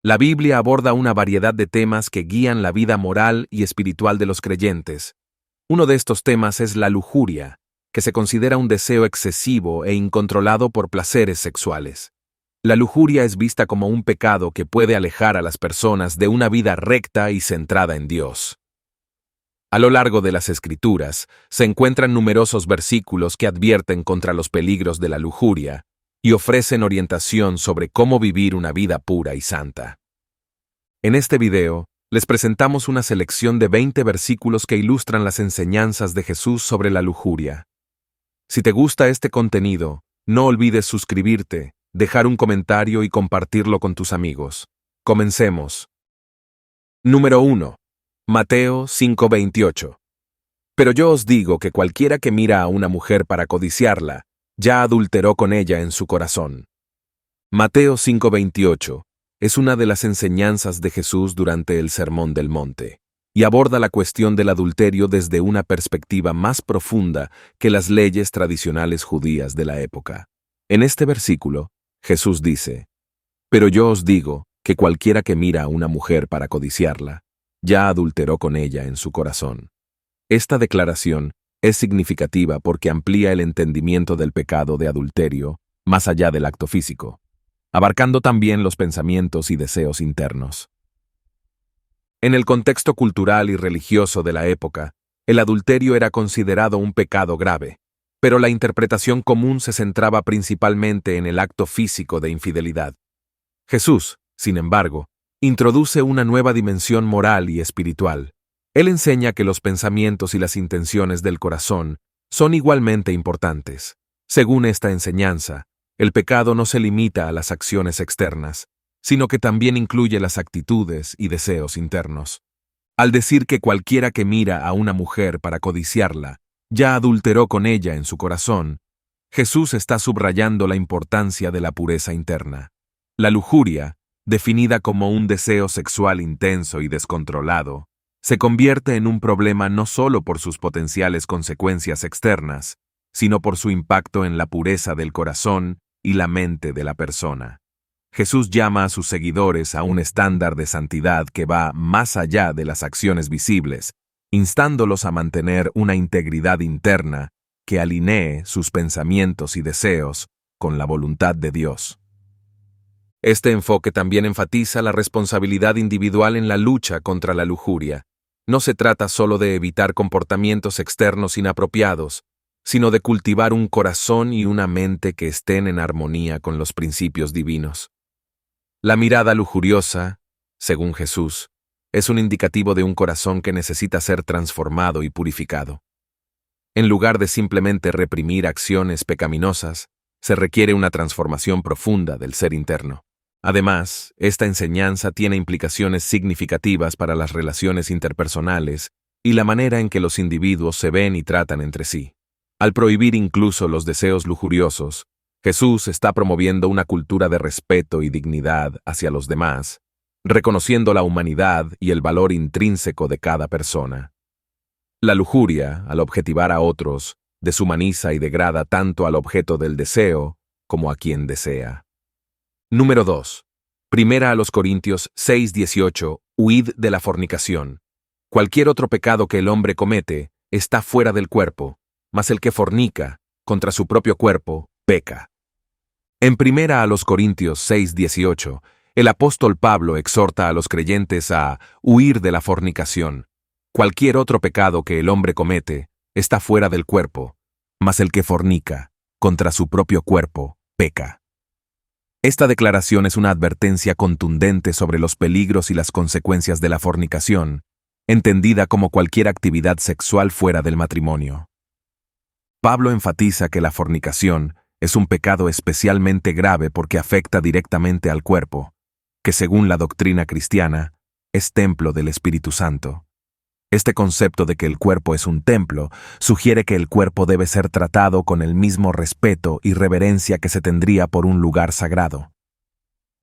La Biblia aborda una variedad de temas que guían la vida moral y espiritual de los creyentes. Uno de estos temas es la lujuria, que se considera un deseo excesivo e incontrolado por placeres sexuales. La lujuria es vista como un pecado que puede alejar a las personas de una vida recta y centrada en Dios. A lo largo de las Escrituras se encuentran numerosos versículos que advierten contra los peligros de la lujuria y ofrecen orientación sobre cómo vivir una vida pura y santa. En este video, les presentamos una selección de 20 versículos que ilustran las enseñanzas de Jesús sobre la lujuria. Si te gusta este contenido, no olvides suscribirte, dejar un comentario y compartirlo con tus amigos. Comencemos. Número 1. Mateo 5:28. Pero yo os digo que cualquiera que mira a una mujer para codiciarla, ya adulteró con ella en su corazón. Mateo 5:28 es una de las enseñanzas de Jesús durante el Sermón del Monte, y aborda la cuestión del adulterio desde una perspectiva más profunda que las leyes tradicionales judías de la época. En este versículo, Jesús dice: Pero yo os digo que cualquiera que mira a una mujer para codiciarla, ya adulteró con ella en su corazón. Esta declaración es significativa porque amplía el entendimiento del pecado de adulterio más allá del acto físico, abarcando también los pensamientos y deseos internos. En el contexto cultural y religioso de la época, el adulterio era considerado un pecado grave, pero la interpretación común se centraba principalmente en el acto físico de infidelidad. Jesús, sin embargo, introduce una nueva dimensión moral y espiritual. Él enseña que los pensamientos y las intenciones del corazón son igualmente importantes. Según esta enseñanza, el pecado no se limita a las acciones externas, sino que también incluye las actitudes y deseos internos. Al decir que cualquiera que mira a una mujer para codiciarla, ya adulteró con ella en su corazón, Jesús está subrayando la importancia de la pureza interna. La lujuria, definida como un deseo sexual intenso y descontrolado, se convierte en un problema no solo por sus potenciales consecuencias externas, sino por su impacto en la pureza del corazón y la mente de la persona. Jesús llama a sus seguidores a un estándar de santidad que va más allá de las acciones visibles, instándolos a mantener una integridad interna que alinee sus pensamientos y deseos con la voluntad de Dios. Este enfoque también enfatiza la responsabilidad individual en la lucha contra la lujuria. No se trata solo de evitar comportamientos externos inapropiados, sino de cultivar un corazón y una mente que estén en armonía con los principios divinos. La mirada lujuriosa, según Jesús, es un indicativo de un corazón que necesita ser transformado y purificado. En lugar de simplemente reprimir acciones pecaminosas, se requiere una transformación profunda del ser interno. Además, esta enseñanza tiene implicaciones significativas para las relaciones interpersonales y la manera en que los individuos se ven y tratan entre sí. Al prohibir incluso los deseos lujuriosos, Jesús está promoviendo una cultura de respeto y dignidad hacia los demás, reconociendo la humanidad y el valor intrínseco de cada persona. La lujuria, al objetivar a otros, deshumaniza y degrada tanto al objeto del deseo como a quien desea. Número 2. Primera a los Corintios 6:18. Huid de la fornicación. Cualquier otro pecado que el hombre comete está fuera del cuerpo, mas el que fornica contra su propio cuerpo peca. En Primera a los Corintios 6:18, el apóstol Pablo exhorta a los creyentes a huir de la fornicación. Cualquier otro pecado que el hombre comete está fuera del cuerpo, mas el que fornica contra su propio cuerpo peca. Esta declaración es una advertencia contundente sobre los peligros y las consecuencias de la fornicación, entendida como cualquier actividad sexual fuera del matrimonio. Pablo enfatiza que la fornicación es un pecado especialmente grave porque afecta directamente al cuerpo, que según la doctrina cristiana, es templo del Espíritu Santo. Este concepto de que el cuerpo es un templo sugiere que el cuerpo debe ser tratado con el mismo respeto y reverencia que se tendría por un lugar sagrado.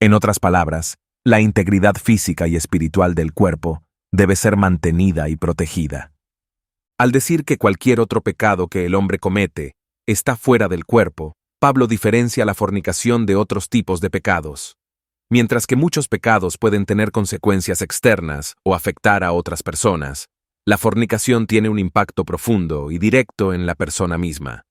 En otras palabras, la integridad física y espiritual del cuerpo debe ser mantenida y protegida. Al decir que cualquier otro pecado que el hombre comete está fuera del cuerpo, Pablo diferencia la fornicación de otros tipos de pecados. Mientras que muchos pecados pueden tener consecuencias externas o afectar a otras personas, la fornicación tiene un impacto profundo y directo en la persona misma.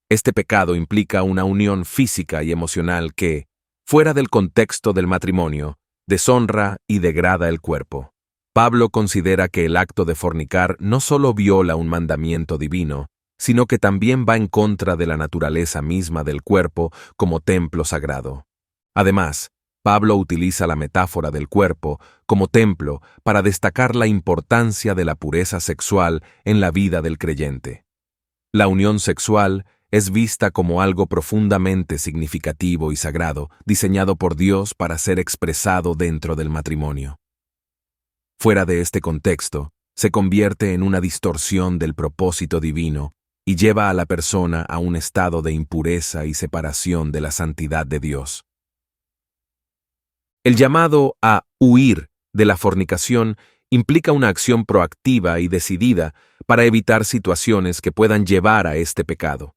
Este pecado implica una unión física y emocional que, fuera del contexto del matrimonio, deshonra y degrada el cuerpo. Pablo considera que el acto de fornicar no solo viola un mandamiento divino, sino que también va en contra de la naturaleza misma del cuerpo como templo sagrado. Además, Pablo utiliza la metáfora del cuerpo como templo para destacar la importancia de la pureza sexual en la vida del creyente. La unión sexual es vista como algo profundamente significativo y sagrado, diseñado por Dios para ser expresado dentro del matrimonio. Fuera de este contexto, se convierte en una distorsión del propósito divino y lleva a la persona a un estado de impureza y separación de la santidad de Dios. El llamado a huir de la fornicación implica una acción proactiva y decidida para evitar situaciones que puedan llevar a este pecado.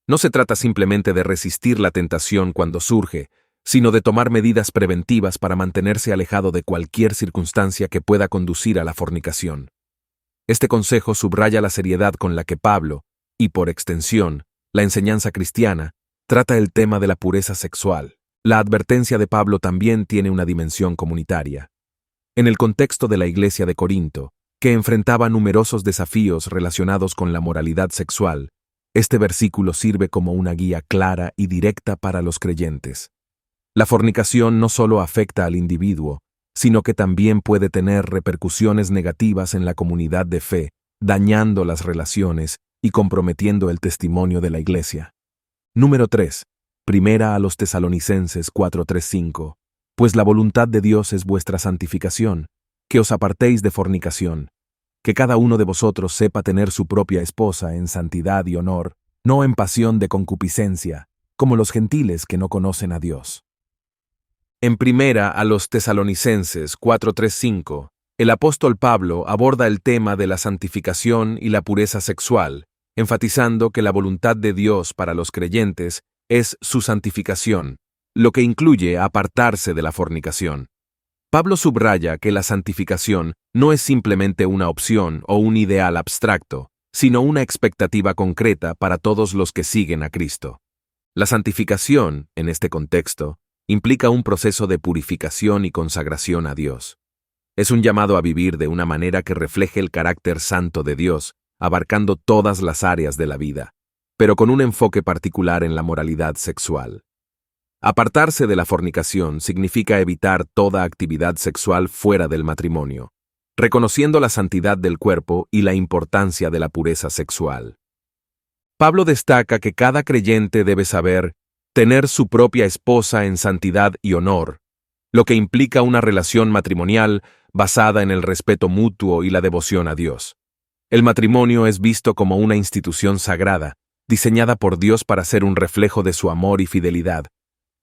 No se trata simplemente de resistir la tentación cuando surge, sino de tomar medidas preventivas para mantenerse alejado de cualquier circunstancia que pueda conducir a la fornicación. Este consejo subraya la seriedad con la que Pablo, y por extensión, la enseñanza cristiana, trata el tema de la pureza sexual. La advertencia de Pablo también tiene una dimensión comunitaria. En el contexto de la iglesia de Corinto, que enfrentaba numerosos desafíos relacionados con la moralidad sexual, este versículo sirve como una guía clara y directa para los creyentes. La fornicación no solo afecta al individuo, sino que también puede tener repercusiones negativas en la comunidad de fe, dañando las relaciones y comprometiendo el testimonio de la iglesia. Número 3. Primera a los Tesalonicenses 4:3-5. Pues la voluntad de Dios es vuestra santificación, que os apartéis de fornicación, que cada uno de vosotros sepa tener su propia esposa en santidad y honor, no en pasión de concupiscencia, como los gentiles que no conocen a Dios. En Primera a los Tesalonicenses 4:3-5, el apóstol Pablo aborda el tema de la santificación y la pureza sexual, enfatizando que la voluntad de Dios para los creyentes es su santificación, lo que incluye apartarse de la fornicación. Pablo subraya que la santificación no es simplemente una opción o un ideal abstracto, sino una expectativa concreta para todos los que siguen a Cristo. La santificación, en este contexto, implica un proceso de purificación y consagración a Dios. Es un llamado a vivir de una manera que refleje el carácter santo de Dios, abarcando todas las áreas de la vida, pero con un enfoque particular en la moralidad sexual. Apartarse de la fornicación significa evitar toda actividad sexual fuera del matrimonio, reconociendo la santidad del cuerpo y la importancia de la pureza sexual. Pablo destaca que cada creyente debe saber tener su propia esposa en santidad y honor, lo que implica una relación matrimonial basada en el respeto mutuo y la devoción a Dios. El matrimonio es visto como una institución sagrada, diseñada por Dios para ser un reflejo de su amor y fidelidad.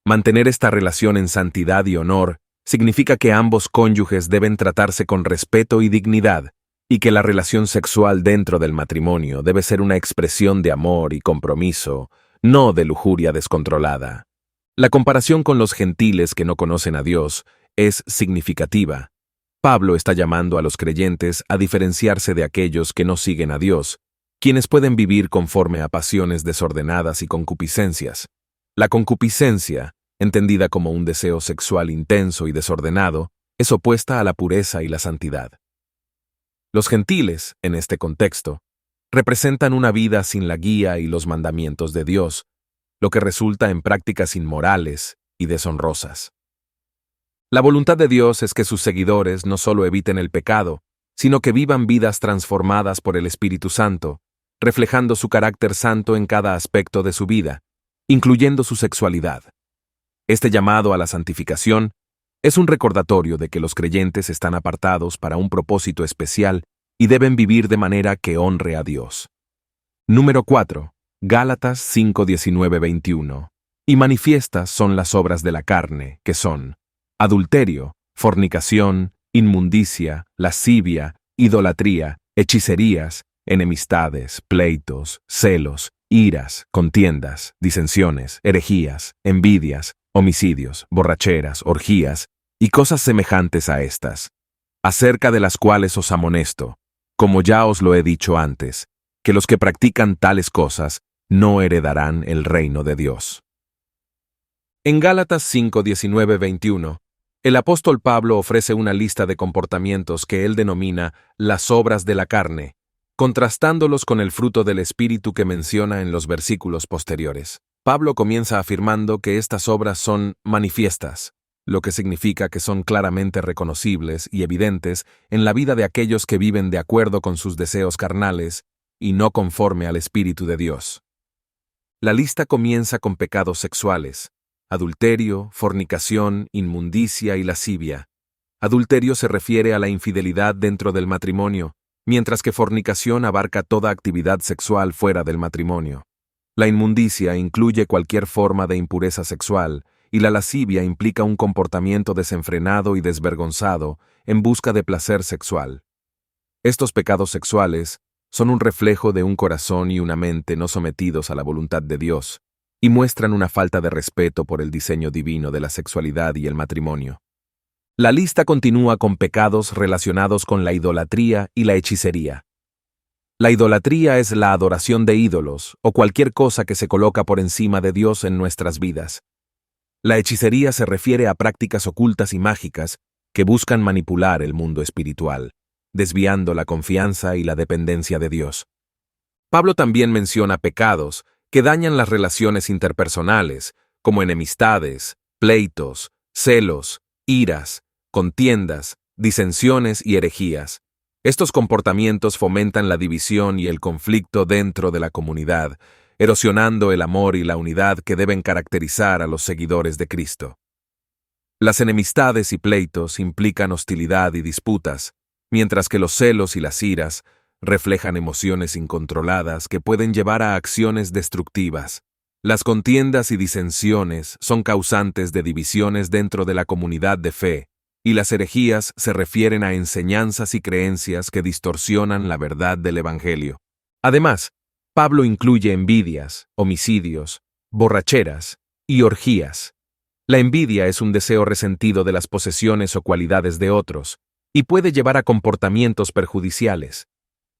Mantener esta relación en santidad y honor significa que ambos cónyuges deben tratarse con respeto y dignidad, y que la relación sexual dentro del matrimonio debe ser una expresión de amor y compromiso, no de lujuria descontrolada. La comparación con los gentiles que no conocen a Dios es significativa. Pablo está llamando a los creyentes a diferenciarse de aquellos que no siguen a Dios, quienes pueden vivir conforme a pasiones desordenadas y concupiscencias. La concupiscencia, entendida como un deseo sexual intenso y desordenado, es opuesta a la pureza y la santidad. Los gentiles, en este contexto, representan una vida sin la guía y los mandamientos de Dios, lo que resulta en prácticas inmorales y deshonrosas. La voluntad de Dios es que sus seguidores no solo eviten el pecado, sino que vivan vidas transformadas por el Espíritu Santo, reflejando su carácter santo en cada aspecto de su vida, incluyendo su sexualidad. Este llamado a la santificación es un recordatorio de que los creyentes están apartados para un propósito especial y deben vivir de manera que honre a Dios. Número 4. Gálatas 5:19-21. Y manifiestas son las obras de la carne, que son adulterio, fornicación, inmundicia, lascivia, idolatría, hechicerías, enemistades, pleitos, celos, iras, contiendas, disensiones, herejías, envidias, homicidios, borracheras, orgías y cosas semejantes a estas, acerca de las cuales os amonesto, como ya os lo he dicho antes, que los que practican tales cosas no heredarán el reino de Dios. En Gálatas 5, 19, 21, el apóstol Pablo ofrece una lista de comportamientos que él denomina las obras de la carne, contrastándolos con el fruto del Espíritu que menciona en los versículos posteriores. Pablo comienza afirmando que estas obras son manifiestas, lo que significa que son claramente reconocibles y evidentes en la vida de aquellos que viven de acuerdo con sus deseos carnales y no conforme al Espíritu de Dios. La lista comienza con pecados sexuales: adulterio, fornicación, inmundicia y lascivia. Adulterio se refiere a la infidelidad dentro del matrimonio, mientras que fornicación abarca toda actividad sexual fuera del matrimonio. La inmundicia incluye cualquier forma de impureza sexual, y la lascivia implica un comportamiento desenfrenado y desvergonzado en busca de placer sexual. Estos pecados sexuales son un reflejo de un corazón y una mente no sometidos a la voluntad de Dios, y muestran una falta de respeto por el diseño divino de la sexualidad y el matrimonio. La lista continúa con pecados relacionados con la idolatría y la hechicería. La idolatría es la adoración de ídolos o cualquier cosa que se coloca por encima de Dios en nuestras vidas. La hechicería se refiere a prácticas ocultas y mágicas que buscan manipular el mundo espiritual, desviando la confianza y la dependencia de Dios. Pablo también menciona pecados que dañan las relaciones interpersonales, como enemistades, pleitos, celos, iras, contiendas, disensiones y herejías. Estos comportamientos fomentan la división y el conflicto dentro de la comunidad, erosionando el amor y la unidad que deben caracterizar a los seguidores de Cristo. Las enemistades y pleitos implican hostilidad y disputas, mientras que los celos y las iras reflejan emociones incontroladas que pueden llevar a acciones destructivas. Las contiendas y disensiones son causantes de divisiones dentro de la comunidad de fe, y las herejías se refieren a enseñanzas y creencias que distorsionan la verdad del Evangelio. Además, Pablo incluye envidias, homicidios, borracheras y orgías. La envidia es un deseo resentido de las posesiones o cualidades de otros, y puede llevar a comportamientos perjudiciales.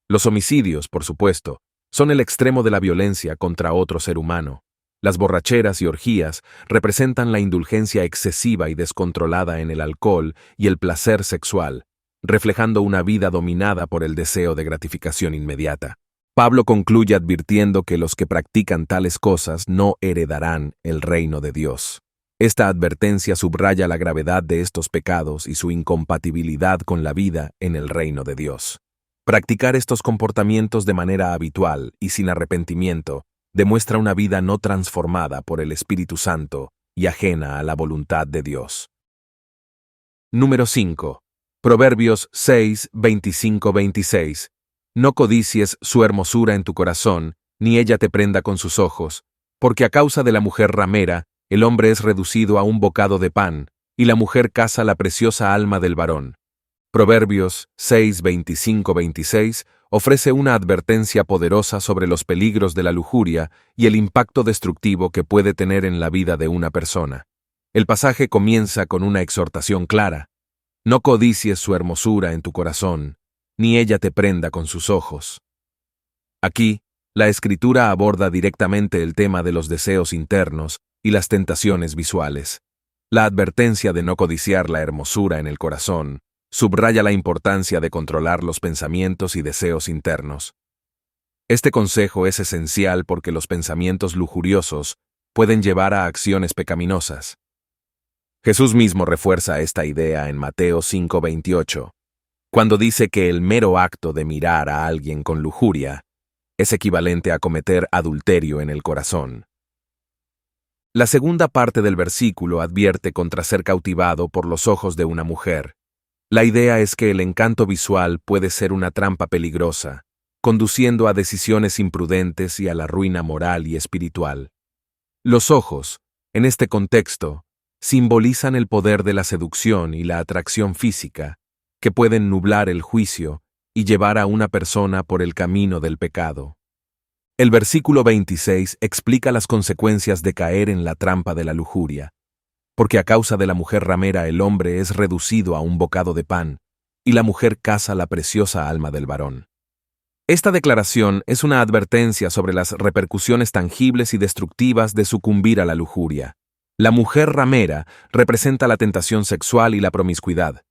Los homicidios, por supuesto, son el extremo de la violencia contra otro ser humano. Las borracheras y orgías representan la indulgencia excesiva y descontrolada en el alcohol y el placer sexual, reflejando una vida dominada por el deseo de gratificación inmediata. Pablo concluye advirtiendo que los que practican tales cosas no heredarán el reino de Dios. Esta advertencia subraya la gravedad de estos pecados y su incompatibilidad con la vida en el reino de Dios. Practicar estos comportamientos de manera habitual y sin arrepentimiento demuestra una vida no transformada por el Espíritu Santo y ajena a la voluntad de Dios. Número 5. Proverbios 6, 25-26. No codicies su hermosura en tu corazón, ni ella te prenda con sus ojos, porque a causa de la mujer ramera, el hombre es reducido a un bocado de pan, y la mujer caza la preciosa alma del varón. Proverbios 6, 25-26 ofrece una advertencia poderosa sobre los peligros de la lujuria y el impacto destructivo que puede tener en la vida de una persona. El pasaje comienza con una exhortación clara: no codicies su hermosura en tu corazón, ni ella te prenda con sus ojos. Aquí, la Escritura aborda directamente el tema de los deseos internos y las tentaciones visuales. La advertencia de no codiciar la hermosura en el corazón subraya la importancia de controlar los pensamientos y deseos internos. Este consejo es esencial porque los pensamientos lujuriosos pueden llevar a acciones pecaminosas. Jesús mismo refuerza esta idea en Mateo 5:28, cuando dice que el mero acto de mirar a alguien con lujuria es equivalente a cometer adulterio en el corazón. La segunda parte del versículo advierte contra ser cautivado por los ojos de una mujer. La idea es que el encanto visual puede ser una trampa peligrosa, conduciendo a decisiones imprudentes y a la ruina moral y espiritual. Los ojos, en este contexto, simbolizan el poder de la seducción y la atracción física, que pueden nublar el juicio y llevar a una persona por el camino del pecado. El versículo 26 explica las consecuencias de caer en la trampa de la lujuria. porque a causa de la mujer ramera el hombre es reducido a un bocado de pan, y la mujer caza la preciosa alma del varón. Esta declaración es una advertencia sobre las repercusiones tangibles y destructivas de sucumbir a la lujuria. La mujer ramera representa la tentación sexual y la promiscuidad.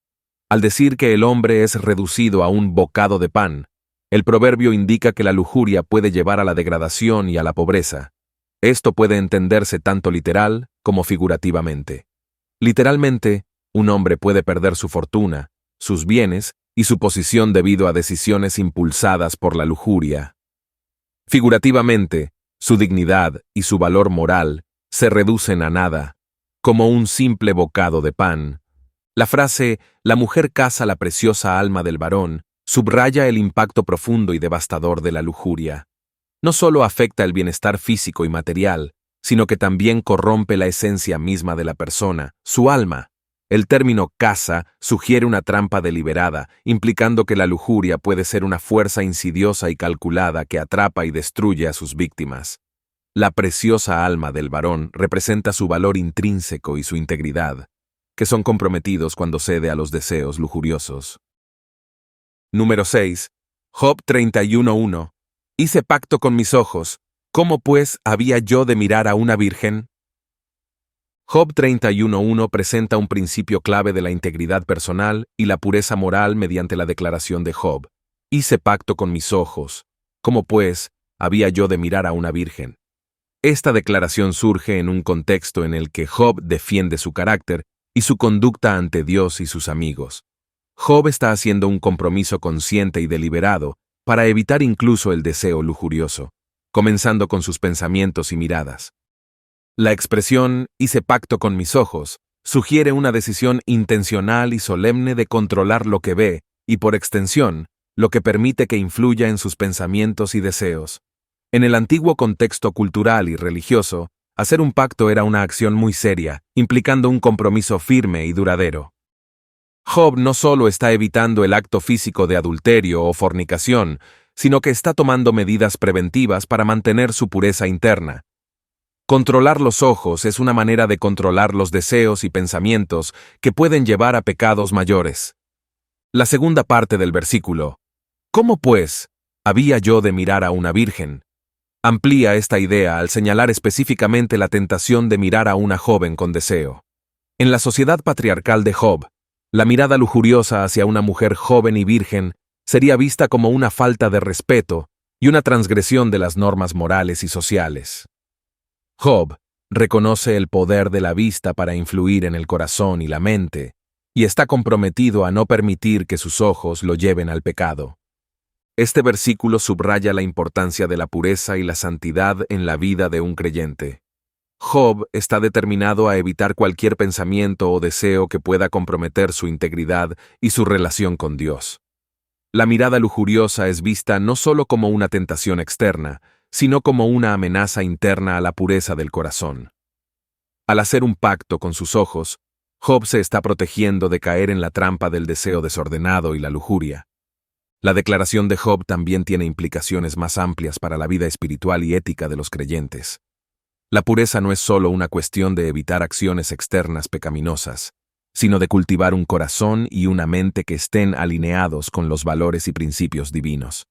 Al decir que el hombre es reducido a un bocado de pan, el proverbio indica que la lujuria puede llevar a la degradación y a la pobreza. Esto puede entenderse tanto literal como figurativamente. Literalmente, un hombre puede perder su fortuna, sus bienes y su posición debido a decisiones impulsadas por la lujuria. Figurativamente, su dignidad y su valor moral se reducen a nada, como un simple bocado de pan. La frase «la mujer caza la preciosa alma del varón» subraya el impacto profundo y devastador de la lujuria. No solo afecta el bienestar físico y material, sino que también corrompe la esencia misma de la persona, su alma. El término caza sugiere una trampa deliberada, implicando que la lujuria puede ser una fuerza insidiosa y calculada que atrapa y destruye a sus víctimas. La preciosa alma del varón representa su valor intrínseco y su integridad, que son comprometidos cuando cede a los deseos lujuriosos. Número 6. Job 31:1. Hice pacto con mis ojos, ¿cómo pues había yo de mirar a una virgen? Job 31:1 presenta un principio clave de la integridad personal y la pureza moral mediante la declaración de Job. Hice pacto con mis ojos, ¿cómo pues había yo de mirar a una virgen? Esta declaración surge en un contexto en el que Job defiende su carácter y su conducta ante Dios y sus amigos. Job está haciendo un compromiso consciente y deliberado para evitar incluso el deseo lujurioso, comenzando con sus pensamientos y miradas. La expresión «hice pacto con mis ojos» sugiere una decisión intencional y solemne de controlar lo que ve y, por extensión, lo que permite que influya en sus pensamientos y deseos. En el antiguo contexto cultural y religioso, hacer un pacto era una acción muy seria, implicando un compromiso firme y duradero. Job no solo está evitando el acto físico de adulterio o fornicación, sino que está tomando medidas preventivas para mantener su pureza interna. Controlar los ojos es una manera de controlar los deseos y pensamientos que pueden llevar a pecados mayores. La segunda parte del versículo, ¿cómo pues había yo de mirar a una virgen?, amplía esta idea al señalar específicamente la tentación de mirar a una joven con deseo. En la sociedad patriarcal de Job, la mirada lujuriosa hacia una mujer joven y virgen sería vista como una falta de respeto y una transgresión de las normas morales y sociales. Job reconoce el poder de la vista para influir en el corazón y la mente, y está comprometido a no permitir que sus ojos lo lleven al pecado. Este versículo subraya la importancia de la pureza y la santidad en la vida de un creyente. Job está determinado a evitar cualquier pensamiento o deseo que pueda comprometer su integridad y su relación con Dios. La mirada lujuriosa es vista no solo como una tentación externa, sino como una amenaza interna a la pureza del corazón. Al hacer un pacto con sus ojos, Job se está protegiendo de caer en la trampa del deseo desordenado y la lujuria. La declaración de Job también tiene implicaciones más amplias para la vida espiritual y ética de los creyentes. La pureza no es solo una cuestión de evitar acciones externas pecaminosas, sino de cultivar un corazón y una mente que estén alineados con los valores y principios divinos.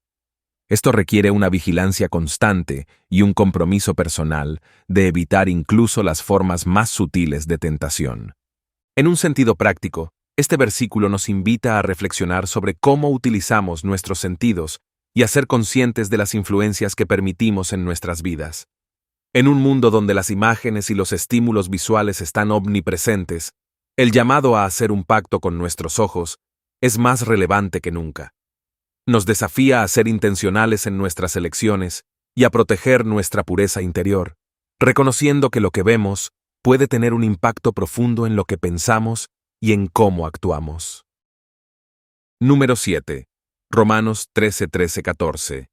Esto requiere una vigilancia constante y un compromiso personal de evitar incluso las formas más sutiles de tentación. En un sentido práctico, este versículo nos invita a reflexionar sobre cómo utilizamos nuestros sentidos y a ser conscientes de las influencias que permitimos en nuestras vidas. En un mundo donde las imágenes y los estímulos visuales están omnipresentes, el llamado a hacer un pacto con nuestros ojos es más relevante que nunca. Nos desafía a ser intencionales en nuestras elecciones y a proteger nuestra pureza interior, reconociendo que lo que vemos puede tener un impacto profundo en lo que pensamos y en cómo actuamos. Número 7. Romanos 13:14.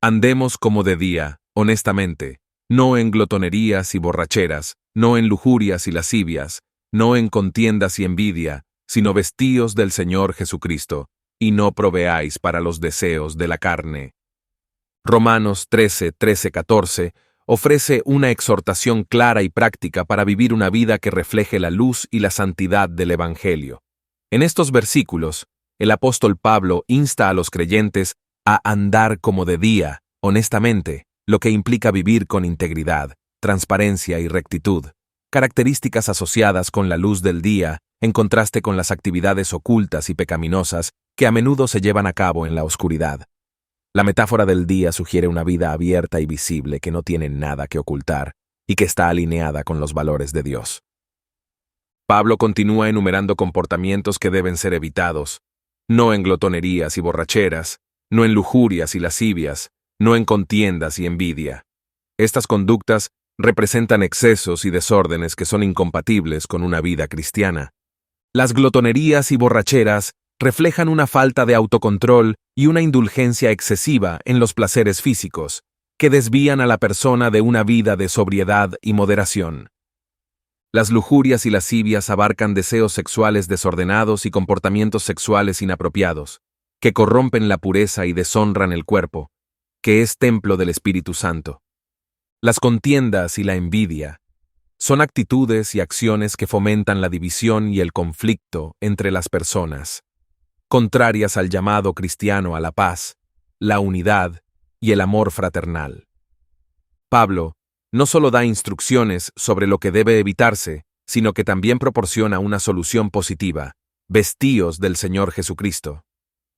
Andemos como de día, honestamente, no en glotonerías y borracheras, no en lujurias y lascivias, no en contiendas y envidia, sino vestíos del Señor Jesucristo, y no proveáis para los deseos de la carne. Romanos 13:14 ofrece una exhortación clara y práctica para vivir una vida que refleje la luz y la santidad del Evangelio. En estos versículos, el apóstol Pablo insta a los creyentes a andar como de día, honestamente, lo que implica vivir con integridad, transparencia y rectitud, características asociadas con la luz del día, en contraste con las actividades ocultas y pecaminosas que a menudo se llevan a cabo en la oscuridad. La metáfora del día sugiere una vida abierta y visible que no tiene nada que ocultar y que está alineada con los valores de Dios. Pablo continúa enumerando comportamientos que deben ser evitados, no en glotonerías y borracheras, no en lujurias y lascivias, no en contiendas y envidia. Estas conductas representan excesos y desórdenes que son incompatibles con una vida cristiana. Las glotonerías y borracheras reflejan una falta de autocontrol y una indulgencia excesiva en los placeres físicos, que desvían a la persona de una vida de sobriedad y moderación. Las lujurias y lascivias abarcan deseos sexuales desordenados y comportamientos sexuales inapropiados, que corrompen la pureza y deshonran el cuerpo, que es templo del Espíritu Santo. Las contiendas y la envidia son actitudes y acciones que fomentan la división y el conflicto entre las personas, contrarias al llamado cristiano a la paz, la unidad y el amor fraternal. Pablo no solo da instrucciones sobre lo que debe evitarse, sino que también proporciona una solución positiva: vestíos del Señor Jesucristo.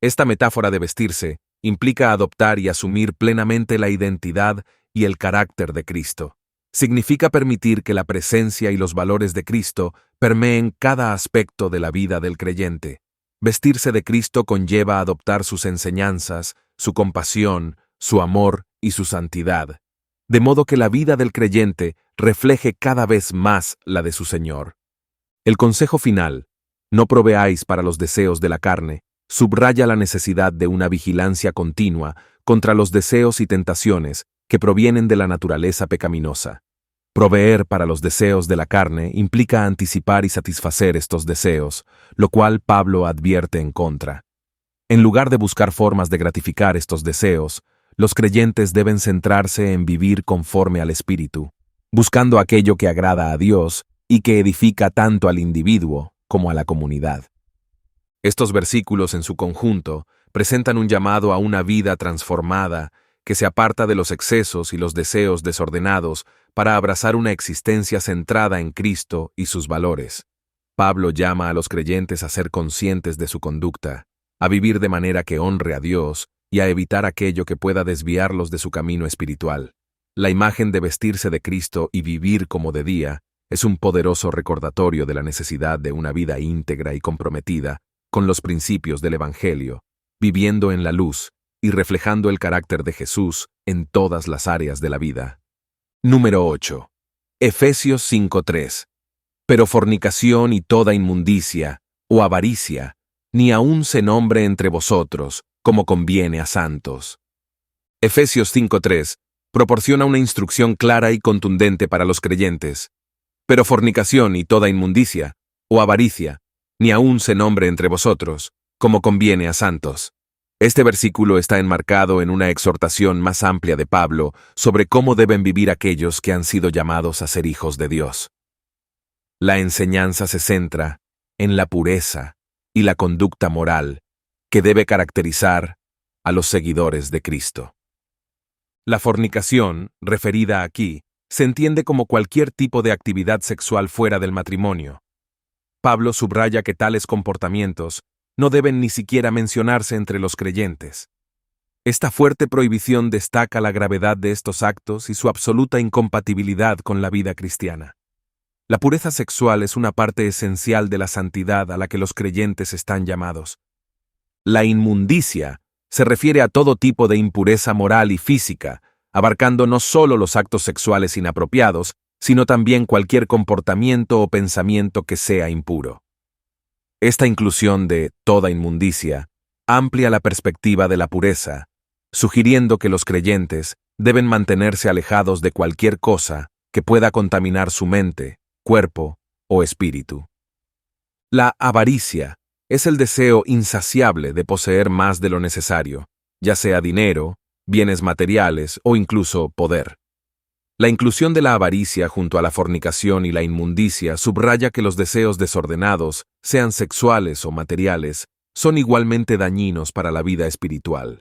Esta metáfora de vestirse implica adoptar y asumir plenamente la identidad y el carácter de Cristo. Significa permitir que la presencia y los valores de Cristo permeen cada aspecto de la vida del creyente. Vestirse de Cristo conlleva adoptar sus enseñanzas, su compasión, su amor y su santidad, de modo que la vida del creyente refleje cada vez más la de su Señor. El consejo final, no proveáis para los deseos de la carne, subraya la necesidad de una vigilancia continua contra los deseos y tentaciones que provienen de la naturaleza pecaminosa. Proveer para los deseos de la carne implica anticipar y satisfacer estos deseos, lo cual Pablo advierte en contra. En lugar de buscar formas de gratificar estos deseos, los creyentes deben centrarse en vivir conforme al Espíritu, buscando aquello que agrada a Dios y que edifica tanto al individuo como a la comunidad. Estos versículos en su conjunto presentan un llamado a una vida transformada que se aparta de los excesos y los deseos desordenados para abrazar una existencia centrada en Cristo y sus valores. Pablo llama a los creyentes a ser conscientes de su conducta, a vivir de manera que honre a Dios y a evitar aquello que pueda desviarlos de su camino espiritual. La imagen de vestirse de Cristo y vivir como de día es un poderoso recordatorio de la necesidad de una vida íntegra y comprometida con los principios del Evangelio, viviendo en la luz y reflejando el carácter de Jesús en todas las áreas de la vida. Número 8. Efesios 5:3. Pero fornicación y toda inmundicia, o avaricia, ni aun se nombre entre vosotros, como conviene a santos. Efesios 5:3 proporciona una instrucción clara y contundente para los creyentes. Pero fornicación y toda inmundicia, o avaricia, ni aun se nombre entre vosotros, como conviene a santos. Este versículo está enmarcado en una exhortación más amplia de Pablo sobre cómo deben vivir aquellos que han sido llamados a ser hijos de Dios. La enseñanza se centra en la pureza y la conducta moral que debe caracterizar a los seguidores de Cristo. La fornicación, referida aquí, se entiende como cualquier tipo de actividad sexual fuera del matrimonio. Pablo subraya que tales comportamientos no deben ni siquiera mencionarse entre los creyentes. Esta fuerte prohibición destaca la gravedad de estos actos y su absoluta incompatibilidad con la vida cristiana. La pureza sexual es una parte esencial de la santidad a la que los creyentes están llamados. La inmundicia se refiere a todo tipo de impureza moral y física, abarcando no solo los actos sexuales inapropiados, sino también cualquier comportamiento o pensamiento que sea impuro. Esta inclusión de toda inmundicia amplia la perspectiva de la pureza, sugiriendo que los creyentes deben mantenerse alejados de cualquier cosa que pueda contaminar su mente, cuerpo o espíritu. La avaricia es el deseo insaciable de poseer más de lo necesario, ya sea dinero, bienes materiales o incluso poder. La inclusión de la avaricia junto a la fornicación y la inmundicia subraya que los deseos desordenados, sean sexuales o materiales, son igualmente dañinos para la vida espiritual.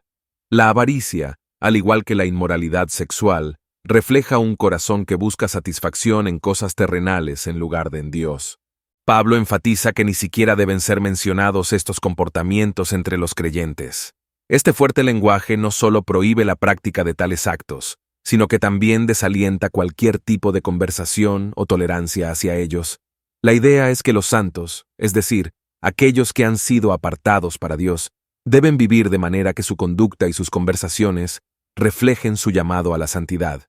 La avaricia, al igual que la inmoralidad sexual, refleja un corazón que busca satisfacción en cosas terrenales en lugar de en Dios. Pablo enfatiza que ni siquiera deben ser mencionados estos comportamientos entre los creyentes. Este fuerte lenguaje no solo prohíbe la práctica de tales actos, sino que también desalienta cualquier tipo de conversación o tolerancia hacia ellos. La idea es que los santos, es decir, aquellos que han sido apartados para Dios, deben vivir de manera que su conducta y sus conversaciones reflejen su llamado a la santidad.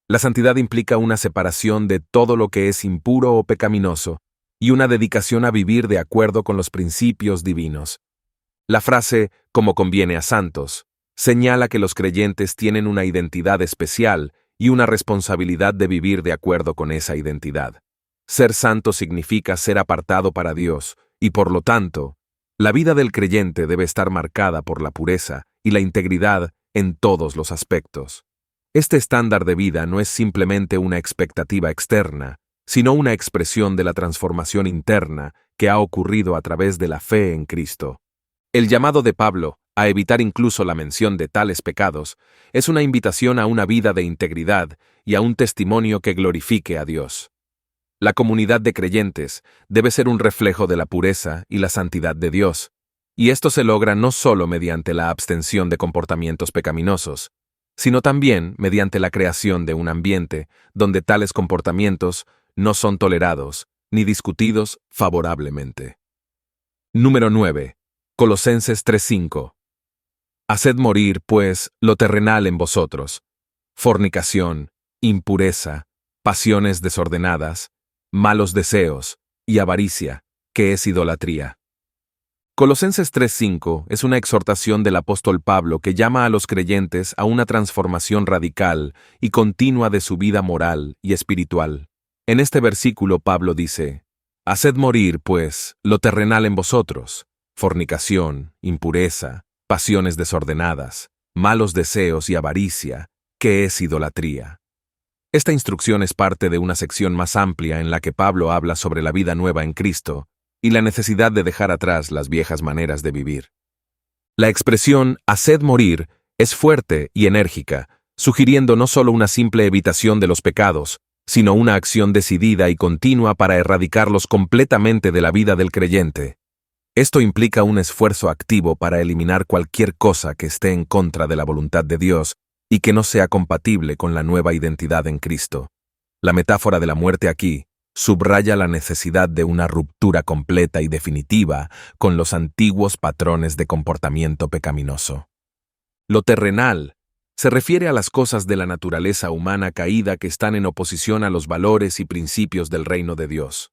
La santidad implica una separación de todo lo que es impuro o pecaminoso y una dedicación a vivir de acuerdo con los principios divinos. La frase «como conviene a santos» señala que los creyentes tienen una identidad especial y una responsabilidad de vivir de acuerdo con esa identidad. Ser santo significa ser apartado para Dios, y por lo tanto, la vida del creyente debe estar marcada por la pureza y la integridad en todos los aspectos. Este estándar de vida no es simplemente una expectativa externa, sino una expresión de la transformación interna que ha ocurrido a través de la fe en Cristo. El llamado de Pablo a evitar incluso la mención de tales pecados es una invitación a una vida de integridad y a un testimonio que glorifique a Dios. La comunidad de creyentes debe ser un reflejo de la pureza y la santidad de Dios, y esto se logra no solo mediante la abstención de comportamientos pecaminosos, sino también mediante la creación de un ambiente donde tales comportamientos no son tolerados ni discutidos favorablemente. Número 9. Colosenses 3:5. Haced morir, pues, lo terrenal en vosotros: fornicación, impureza, pasiones desordenadas, malos deseos y avaricia, que es idolatría. Colosenses 3:5 es una exhortación del apóstol Pablo que llama a los creyentes a una transformación radical y continua de su vida moral y espiritual. En este versículo Pablo dice: Haced morir, pues, lo terrenal en vosotros: fornicación, impureza, pasiones desordenadas, malos deseos y avaricia, que es idolatría. Esta instrucción es parte de una sección más amplia en la que Pablo habla sobre la vida nueva en Cristo y la necesidad de dejar atrás las viejas maneras de vivir. La expresión «haced morir» es fuerte y enérgica, sugiriendo no solo una simple evitación de los pecados, sino una acción decidida y continua para erradicarlos completamente de la vida del creyente. Esto implica un esfuerzo activo para eliminar cualquier cosa que esté en contra de la voluntad de Dios y que no sea compatible con la nueva identidad en Cristo. La metáfora de la muerte aquí subraya la necesidad de una ruptura completa y definitiva con los antiguos patrones de comportamiento pecaminoso. Lo terrenal se refiere a las cosas de la naturaleza humana caída que están en oposición a los valores y principios del reino de Dios.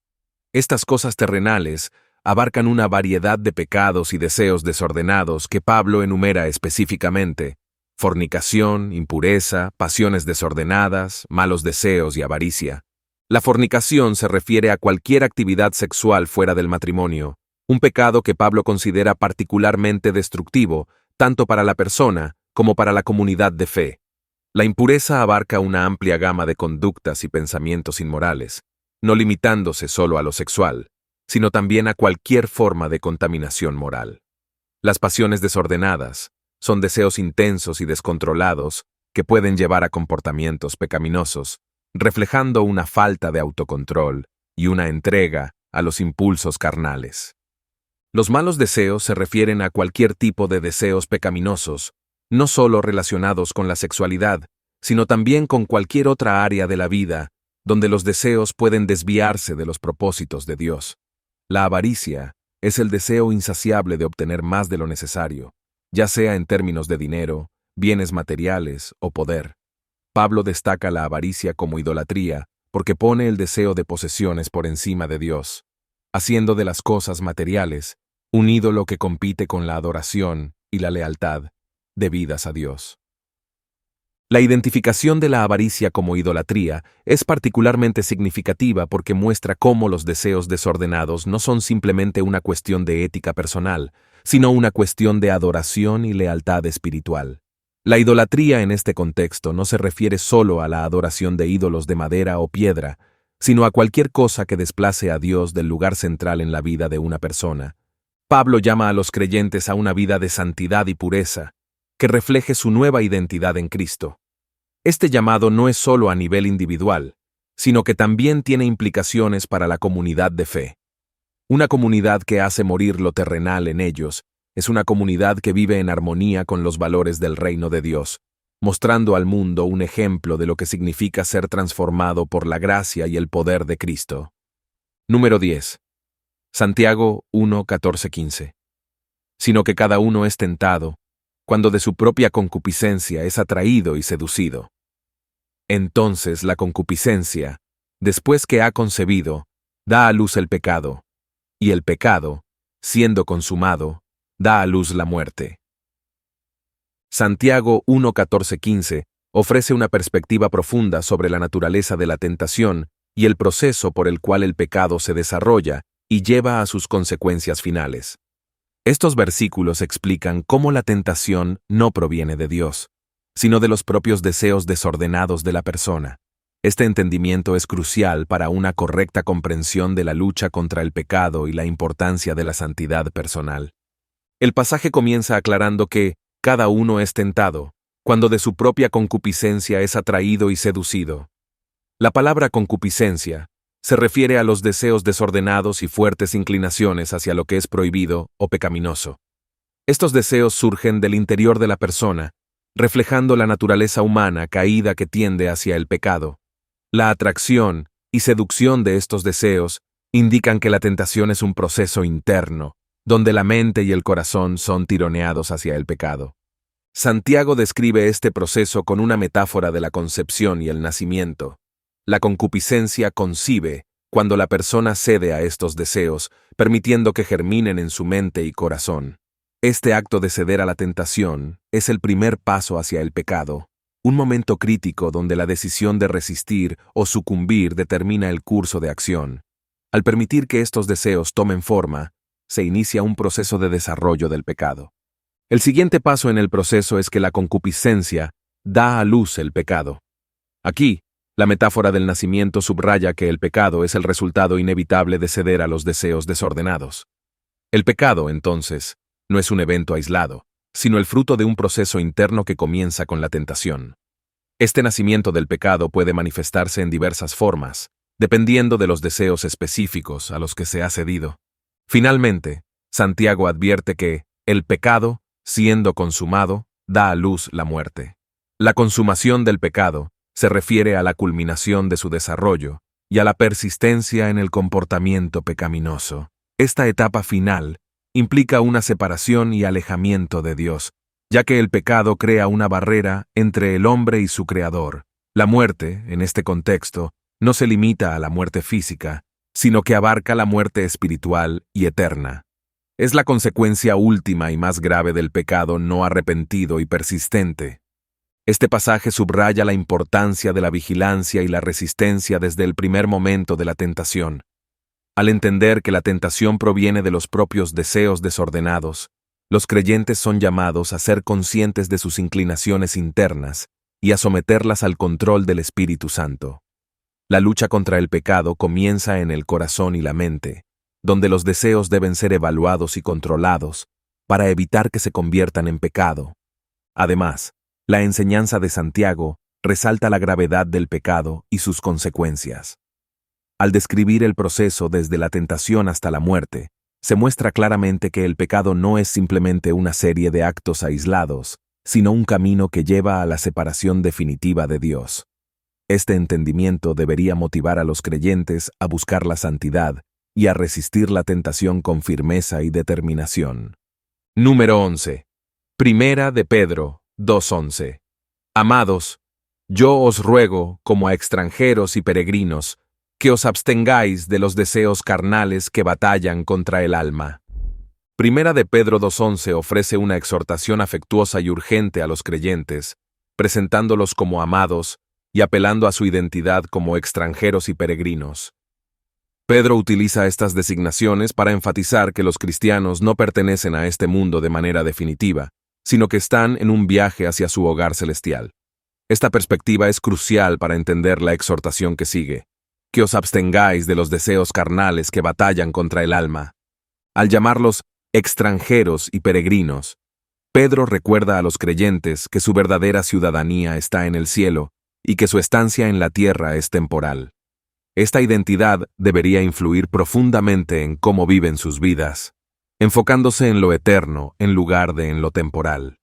Estas cosas terrenales abarcan una variedad de pecados y deseos desordenados que Pablo enumera específicamente: fornicación, impureza, pasiones desordenadas, malos deseos y avaricia. La fornicación se refiere a cualquier actividad sexual fuera del matrimonio, un pecado que Pablo considera particularmente destructivo, tanto para la persona como para la comunidad de fe. La impureza abarca una amplia gama de conductas y pensamientos inmorales, no limitándose solo a lo sexual, sino también a cualquier forma de contaminación moral. Las pasiones desordenadas son deseos intensos y descontrolados que pueden llevar a comportamientos pecaminosos, reflejando una falta de autocontrol y una entrega a los impulsos carnales. Los malos deseos se refieren a cualquier tipo de deseos pecaminosos, no solo relacionados con la sexualidad, sino también con cualquier otra área de la vida, donde los deseos pueden desviarse de los propósitos de Dios. La avaricia es el deseo insaciable de obtener más de lo necesario, ya sea en términos de dinero, bienes materiales o poder. Pablo destaca la avaricia como idolatría porque pone el deseo de posesiones por encima de Dios, haciendo de las cosas materiales un ídolo que compite con la adoración y la lealtad debidas a Dios. La identificación de la avaricia como idolatría es particularmente significativa porque muestra cómo los deseos desordenados no son simplemente una cuestión de ética personal, sino una cuestión de adoración y lealtad espiritual. La idolatría en este contexto no se refiere solo a la adoración de ídolos de madera o piedra, sino a cualquier cosa que desplace a Dios del lugar central en la vida de una persona. Pablo llama a los creyentes a una vida de santidad y pureza, que refleje su nueva identidad en Cristo. Este llamado no es solo a nivel individual, sino que también tiene implicaciones para la comunidad de fe. Una comunidad que hace morir lo terrenal en ellos es una comunidad que vive en armonía con los valores del reino de Dios, mostrando al mundo un ejemplo de lo que significa ser transformado por la gracia y el poder de Cristo. Número 10. Santiago 1, 14, 15. Sino que cada uno es tentado, cuando de su propia concupiscencia es atraído y seducido. Entonces la concupiscencia, después que ha concebido, da a luz el pecado, y el pecado, siendo consumado, da a luz la muerte. Santiago 1, 14, 15 ofrece una perspectiva profunda sobre la naturaleza de la tentación y el proceso por el cual el pecado se desarrolla y lleva a sus consecuencias finales. Estos versículos explican cómo la tentación no proviene de Dios, sino de los propios deseos desordenados de la persona. Este entendimiento es crucial para una correcta comprensión de la lucha contra el pecado y la importancia de la santidad personal. El pasaje comienza aclarando que cada uno es tentado, cuando de su propia concupiscencia es atraído y seducido. La palabra concupiscencia se refiere a los deseos desordenados y fuertes inclinaciones hacia lo que es prohibido o pecaminoso. Estos deseos surgen del interior de la persona, reflejando la naturaleza humana caída que tiende hacia el pecado. La atracción y seducción de estos deseos indican que la tentación es un proceso interno, donde la mente y el corazón son tironeados hacia el pecado. Santiago describe este proceso con una metáfora de la concepción y el nacimiento. La concupiscencia concibe cuando la persona cede a estos deseos, permitiendo que germinen en su mente y corazón. Este acto de ceder a la tentación es el primer paso hacia el pecado, un momento crítico donde la decisión de resistir o sucumbir determina el curso de acción. Al permitir que estos deseos tomen forma, se inicia un proceso de desarrollo del pecado. El siguiente paso en el proceso es que la concupiscencia da a luz el pecado. Aquí, la metáfora del nacimiento subraya que el pecado es el resultado inevitable de ceder a los deseos desordenados. El pecado, entonces, no es un evento aislado, sino el fruto de un proceso interno que comienza con la tentación. Este nacimiento del pecado puede manifestarse en diversas formas, dependiendo de los deseos específicos a los que se ha cedido. Finalmente, Santiago advierte que el pecado, siendo consumado, da a luz la muerte. La consumación del pecado se refiere a la culminación de su desarrollo y a la persistencia en el comportamiento pecaminoso. Esta etapa final implica una separación y alejamiento de Dios, ya que el pecado crea una barrera entre el hombre y su Creador. La muerte, en este contexto, no se limita a la muerte física, sino que abarca la muerte espiritual y eterna. Es la consecuencia última y más grave del pecado no arrepentido y persistente. Este pasaje subraya la importancia de la vigilancia y la resistencia desde el primer momento de la tentación. Al entender que la tentación proviene de los propios deseos desordenados, los creyentes son llamados a ser conscientes de sus inclinaciones internas y a someterlas al control del Espíritu Santo. La lucha contra el pecado comienza en el corazón y la mente, donde los deseos deben ser evaluados y controlados para evitar que se conviertan en pecado. Además, la enseñanza de Santiago resalta la gravedad del pecado y sus consecuencias. Al describir el proceso desde la tentación hasta la muerte, se muestra claramente que el pecado no es simplemente una serie de actos aislados, sino un camino que lleva a la separación definitiva de Dios. Este entendimiento debería motivar a los creyentes a buscar la santidad y a resistir la tentación con firmeza y determinación. Número 11. Primera de Pedro 2:11. Amados, yo os ruego, como a extranjeros y peregrinos, que os abstengáis de los deseos carnales que batallan contra el alma. Primera de Pedro 2:11 ofrece una exhortación afectuosa y urgente a los creyentes, presentándolos como amados y apelando a su identidad como extranjeros y peregrinos. Pedro utiliza estas designaciones para enfatizar que los cristianos no pertenecen a este mundo de manera definitiva, sino que están en un viaje hacia su hogar celestial. Esta perspectiva es crucial para entender la exhortación que sigue: que os abstengáis de los deseos carnales que batallan contra el alma. Al llamarlos extranjeros y peregrinos, Pedro recuerda a los creyentes que su verdadera ciudadanía está en el cielo y que su estancia en la tierra es temporal. Esta identidad debería influir profundamente en cómo viven sus vidas, enfocándose en lo eterno en lugar de en lo temporal.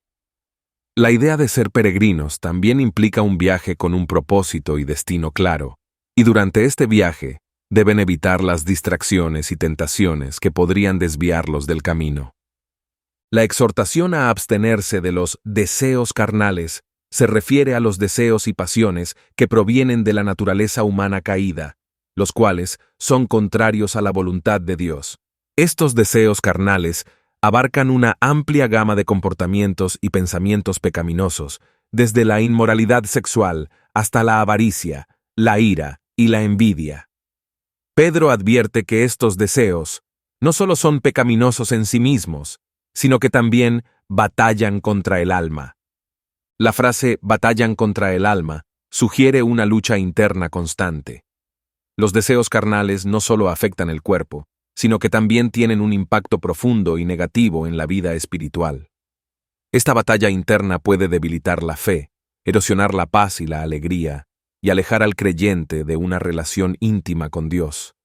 La idea de ser peregrinos también implica un viaje con un propósito y destino claro, y durante este viaje deben evitar las distracciones y tentaciones que podrían desviarlos del camino. La exhortación a abstenerse de los deseos carnales se refiere a los deseos y pasiones que provienen de la naturaleza humana caída, los cuales son contrarios a la voluntad de Dios. Estos deseos carnales abarcan una amplia gama de comportamientos y pensamientos pecaminosos, desde la inmoralidad sexual hasta la avaricia, la ira y la envidia. Pedro advierte que estos deseos no solo son pecaminosos en sí mismos, sino que también batallan contra el alma. La frase batallan contra el alma sugiere una lucha interna constante. Los deseos carnales no solo afectan el cuerpo, sino que también tienen un impacto profundo y negativo en la vida espiritual. Esta batalla interna puede debilitar la fe, erosionar la paz y la alegría, y alejar al creyente de una relación íntima con Dios.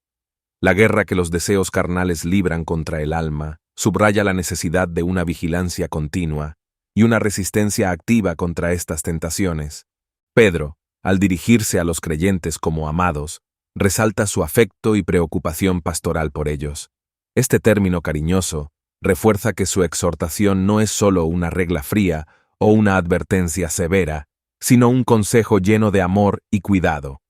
La guerra que los deseos carnales libran contra el alma subraya la necesidad de una vigilancia continua y una resistencia activa contra estas tentaciones. Pedro, al dirigirse a los creyentes como amados, resalta su afecto y preocupación pastoral por ellos. Este término cariñoso refuerza que su exhortación no es solo una regla fría o una advertencia severa, sino un consejo lleno de amor y cuidado.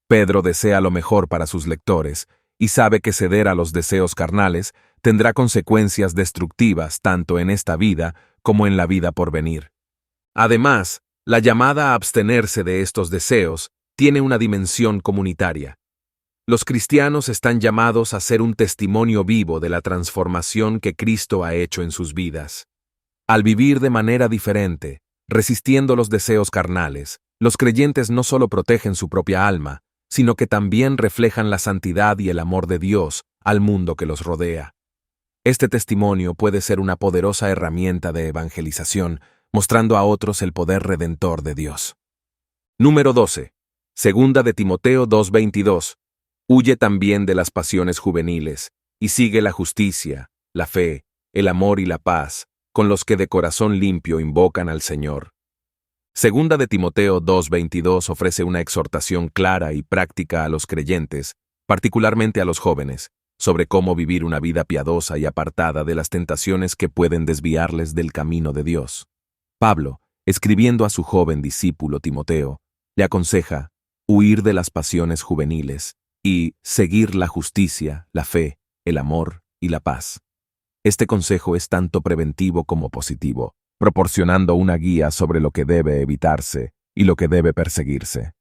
Pedro desea lo mejor para sus lectores y sabe que ceder a los deseos carnales tendrá consecuencias destructivas tanto en esta vida como en la vida por venir. Además, la llamada a abstenerse de estos deseos tiene una dimensión comunitaria. Los cristianos están llamados a ser un testimonio vivo de la transformación que Cristo ha hecho en sus vidas. Al vivir de manera diferente, resistiendo los deseos carnales, los creyentes no solo protegen su propia alma, sino que también reflejan la santidad y el amor de Dios al mundo que los rodea. Este testimonio puede ser una poderosa herramienta de evangelización, mostrando a otros el poder redentor de Dios. Número 12. Segunda de Timoteo 2:22. Huye también de las pasiones juveniles, y sigue la justicia, la fe, el amor y la paz, con los que de corazón limpio invocan al Señor. Segunda de Timoteo 2:22 ofrece una exhortación clara y práctica a los creyentes, particularmente a los jóvenes, sobre cómo vivir una vida piadosa y apartada de las tentaciones que pueden desviarles del camino de Dios. Pablo, escribiendo a su joven discípulo Timoteo, le aconseja huir de las pasiones juveniles y seguir la justicia, la fe, el amor y la paz. Este consejo es tanto preventivo como positivo, proporcionando una guía sobre lo que debe evitarse y lo que debe perseguirse.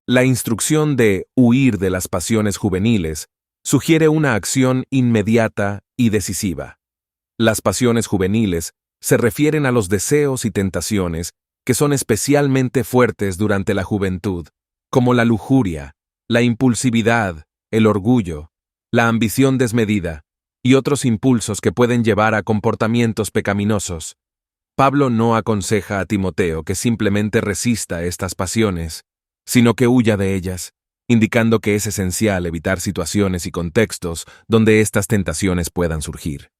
La instrucción de huir de las pasiones juveniles sugiere una acción inmediata y decisiva. Las pasiones juveniles se refieren a los deseos y tentaciones que son especialmente fuertes durante la juventud, como la lujuria, la impulsividad, el orgullo, la ambición desmedida y otros impulsos que pueden llevar a comportamientos pecaminosos. Pablo no aconseja a Timoteo que simplemente resista estas pasiones, sino que huya de ellas, indicando que es esencial evitar situaciones y contextos donde estas tentaciones puedan surgir.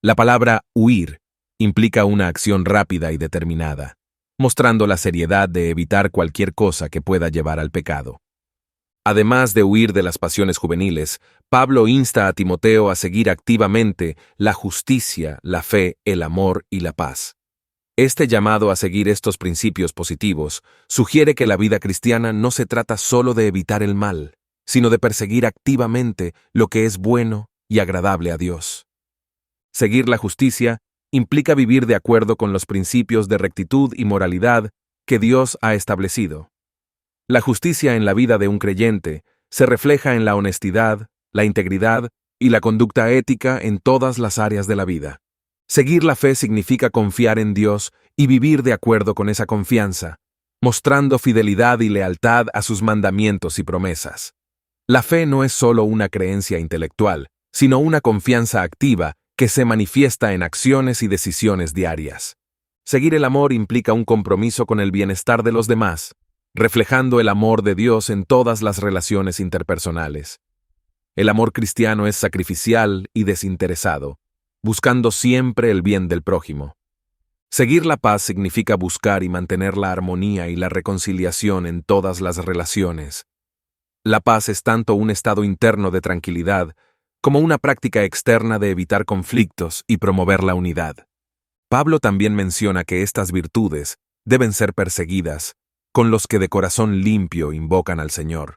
La palabra huir implica una acción rápida y determinada, mostrando la seriedad de evitar cualquier cosa que pueda llevar al pecado. Además de huir de las pasiones juveniles, Pablo insta a Timoteo a seguir activamente la justicia, la fe, el amor y la paz. Este llamado a seguir estos principios positivos sugiere que la vida cristiana no se trata solo de evitar el mal, sino de perseguir activamente lo que es bueno y agradable a Dios. Seguir la justicia implica vivir de acuerdo con los principios de rectitud y moralidad que Dios ha establecido. La justicia en la vida de un creyente se refleja en la honestidad, la integridad y la conducta ética en todas las áreas de la vida. Seguir la fe significa confiar en Dios y vivir de acuerdo con esa confianza, mostrando fidelidad y lealtad a sus mandamientos y promesas. La fe no es solo una creencia intelectual, sino una confianza activa que se manifiesta en acciones y decisiones diarias. Seguir el amor implica un compromiso con el bienestar de los demás, reflejando el amor de Dios en todas las relaciones interpersonales. El amor cristiano es sacrificial y desinteresado, buscando siempre el bien del prójimo. Seguir la paz significa buscar y mantener la armonía y la reconciliación en todas las relaciones. La paz es tanto un estado interno de tranquilidad como una práctica externa de evitar conflictos y promover la unidad. Pablo también menciona que estas virtudes deben ser perseguidas con los que de corazón limpio invocan al Señor.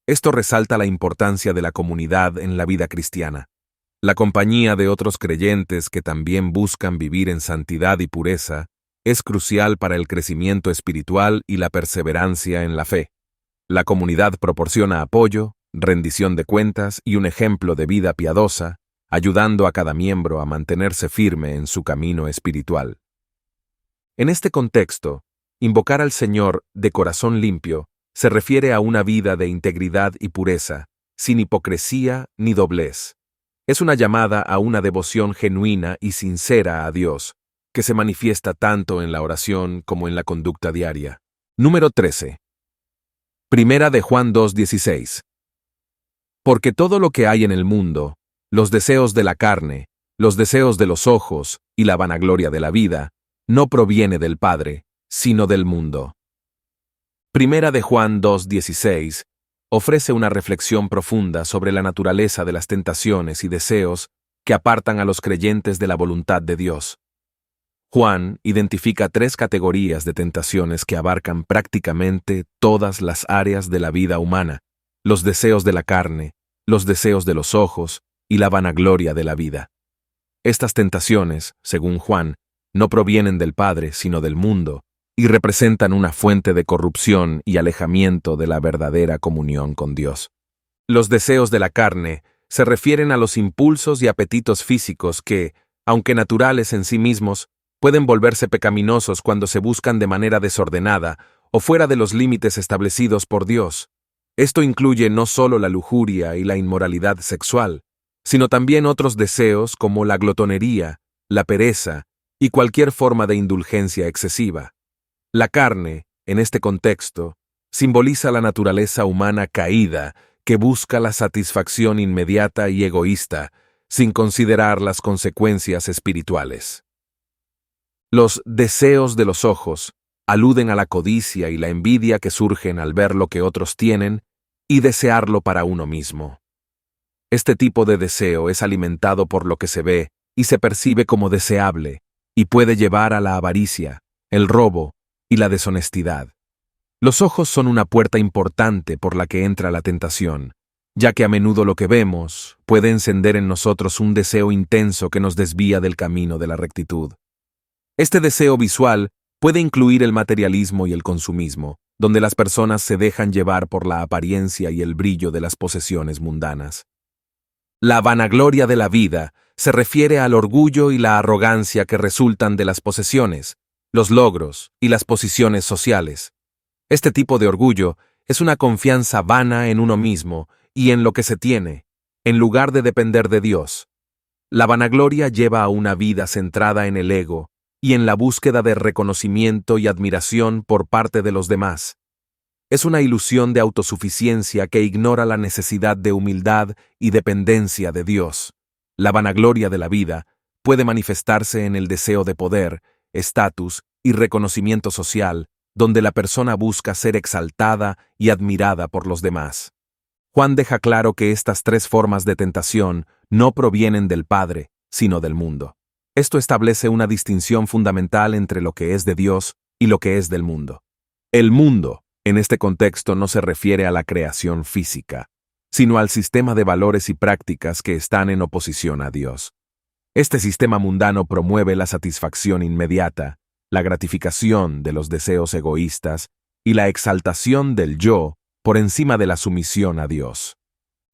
Esto resalta la importancia de la comunidad en la vida cristiana. La compañía de otros creyentes que también buscan vivir en santidad y pureza es crucial para el crecimiento espiritual y la perseverancia en la fe. La comunidad proporciona apoyo, rendición de cuentas y un ejemplo de vida piadosa, ayudando a cada miembro a mantenerse firme en su camino espiritual. En este contexto, invocar al Señor de corazón limpio se refiere a una vida de integridad y pureza, sin hipocresía ni doblez. Es una llamada a una devoción genuina y sincera a Dios, que se manifiesta tanto en la oración como en la conducta diaria. Número 13. Primera de Juan 2:16. Porque todo lo que hay en el mundo, los deseos de la carne, los deseos de los ojos y la vanagloria de la vida, no proviene del Padre, sino del mundo. Primera de Juan 2:16 ofrece una reflexión profunda sobre la naturaleza de las tentaciones y deseos que apartan a los creyentes de la voluntad de Dios. Juan identifica 3 categorías de tentaciones que abarcan prácticamente todas las áreas de la vida humana: los deseos de la carne, los deseos de los ojos y la vanagloria de la vida. Estas tentaciones, según Juan, no provienen del Padre, sino del mundo, y representan una fuente de corrupción y alejamiento de la verdadera comunión con Dios. Los deseos de la carne se refieren a los impulsos y apetitos físicos que, aunque naturales en sí mismos, pueden volverse pecaminosos cuando se buscan de manera desordenada o fuera de los límites establecidos por Dios. Esto incluye no solo la lujuria y la inmoralidad sexual, sino también otros deseos como la glotonería, la pereza y cualquier forma de indulgencia excesiva. La carne, en este contexto, simboliza la naturaleza humana caída que busca la satisfacción inmediata y egoísta, sin considerar las consecuencias espirituales. Los deseos de los ojos aluden a la codicia y la envidia que surgen al ver lo que otros tienen y desearlo para uno mismo. Este tipo de deseo es alimentado por lo que se ve y se percibe como deseable, y puede llevar a la avaricia, el robo y la deshonestidad. Los ojos son una puerta importante por la que entra la tentación, ya que a menudo lo que vemos puede encender en nosotros un deseo intenso que nos desvía del camino de la rectitud. Este deseo visual puede incluir el materialismo y el consumismo, donde las personas se dejan llevar por la apariencia y el brillo de las posesiones mundanas. La vanagloria de la vida se refiere al orgullo y la arrogancia que resultan de las posesiones, los logros y las posiciones sociales. Este tipo de orgullo es una confianza vana en uno mismo y en lo que se tiene, en lugar de depender de Dios. La vanagloria lleva a una vida centrada en el ego y en la búsqueda de reconocimiento y admiración por parte de los demás. Es una ilusión de autosuficiencia que ignora la necesidad de humildad y dependencia de Dios. La vanagloria de la vida puede manifestarse en el deseo de poder, estatus y reconocimiento social, donde la persona busca ser exaltada y admirada por los demás. Juan deja claro que estas 3 formas de tentación no provienen del Padre, sino del mundo. Esto establece una distinción fundamental entre lo que es de Dios y lo que es del mundo. El mundo, en este contexto, no se refiere a la creación física, sino al sistema de valores y prácticas que están en oposición a Dios. Este sistema mundano promueve la satisfacción inmediata, la gratificación de los deseos egoístas y la exaltación del yo por encima de la sumisión a Dios.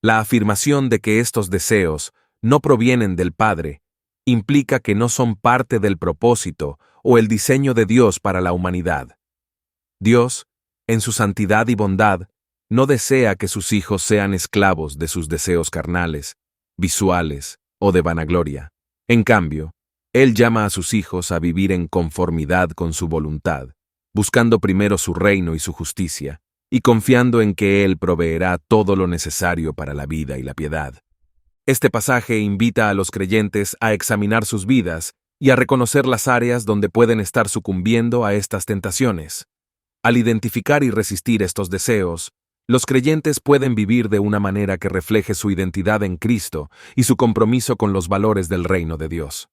La afirmación de que estos deseos no provienen del Padre implica que no son parte del propósito o el diseño de Dios para la humanidad. Dios, en su santidad y bondad, no desea que sus hijos sean esclavos de sus deseos carnales, visuales o de vanagloria. En cambio, Él llama a sus hijos a vivir en conformidad con su voluntad, buscando primero su reino y su justicia, y confiando en que Él proveerá todo lo necesario para la vida y la piedad. Este pasaje invita a los creyentes a examinar sus vidas y a reconocer las áreas donde pueden estar sucumbiendo a estas tentaciones. Al identificar y resistir estos deseos, los creyentes pueden vivir de una manera que refleje su identidad en Cristo y su compromiso con los valores del reino de Dios.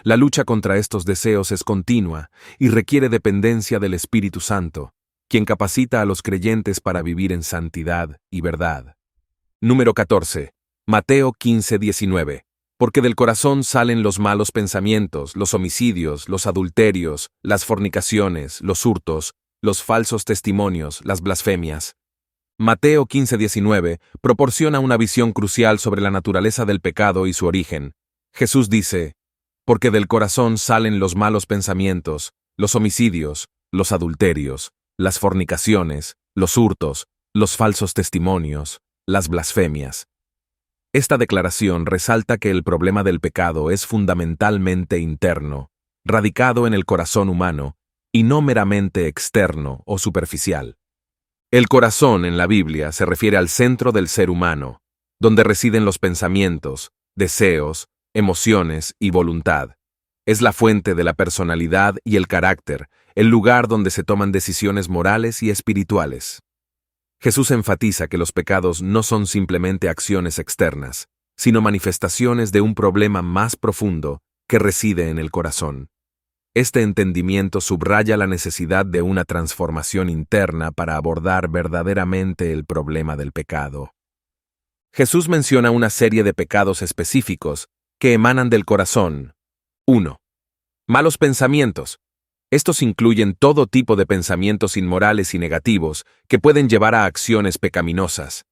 La lucha contra estos deseos es continua y requiere dependencia del Espíritu Santo, quien capacita a los creyentes para vivir en santidad y verdad. Número 14. Mateo 15:19. Porque del corazón salen los malos pensamientos, los homicidios, los adulterios, las fornicaciones, los hurtos, los falsos testimonios, las blasfemias. Mateo 15:19 proporciona una visión crucial sobre la naturaleza del pecado y su origen. Jesús dice, porque del corazón salen los malos pensamientos, los homicidios, los adulterios, las fornicaciones, los hurtos, los falsos testimonios, las blasfemias. Esta declaración resalta que el problema del pecado es fundamentalmente interno, radicado en el corazón humano, y no meramente externo o superficial. El corazón en la Biblia se refiere al centro del ser humano, donde residen los pensamientos, deseos, emociones y voluntad. Es la fuente de la personalidad y el carácter, el lugar donde se toman decisiones morales y espirituales. Jesús enfatiza que los pecados no son simplemente acciones externas, sino manifestaciones de un problema más profundo que reside en el corazón. Este entendimiento subraya la necesidad de una transformación interna para abordar verdaderamente el problema del pecado. Jesús menciona una serie de pecados específicos que emanan del corazón. 1. Malos pensamientos. Estos incluyen todo tipo de pensamientos inmorales y negativos que pueden llevar a acciones pecaminosas.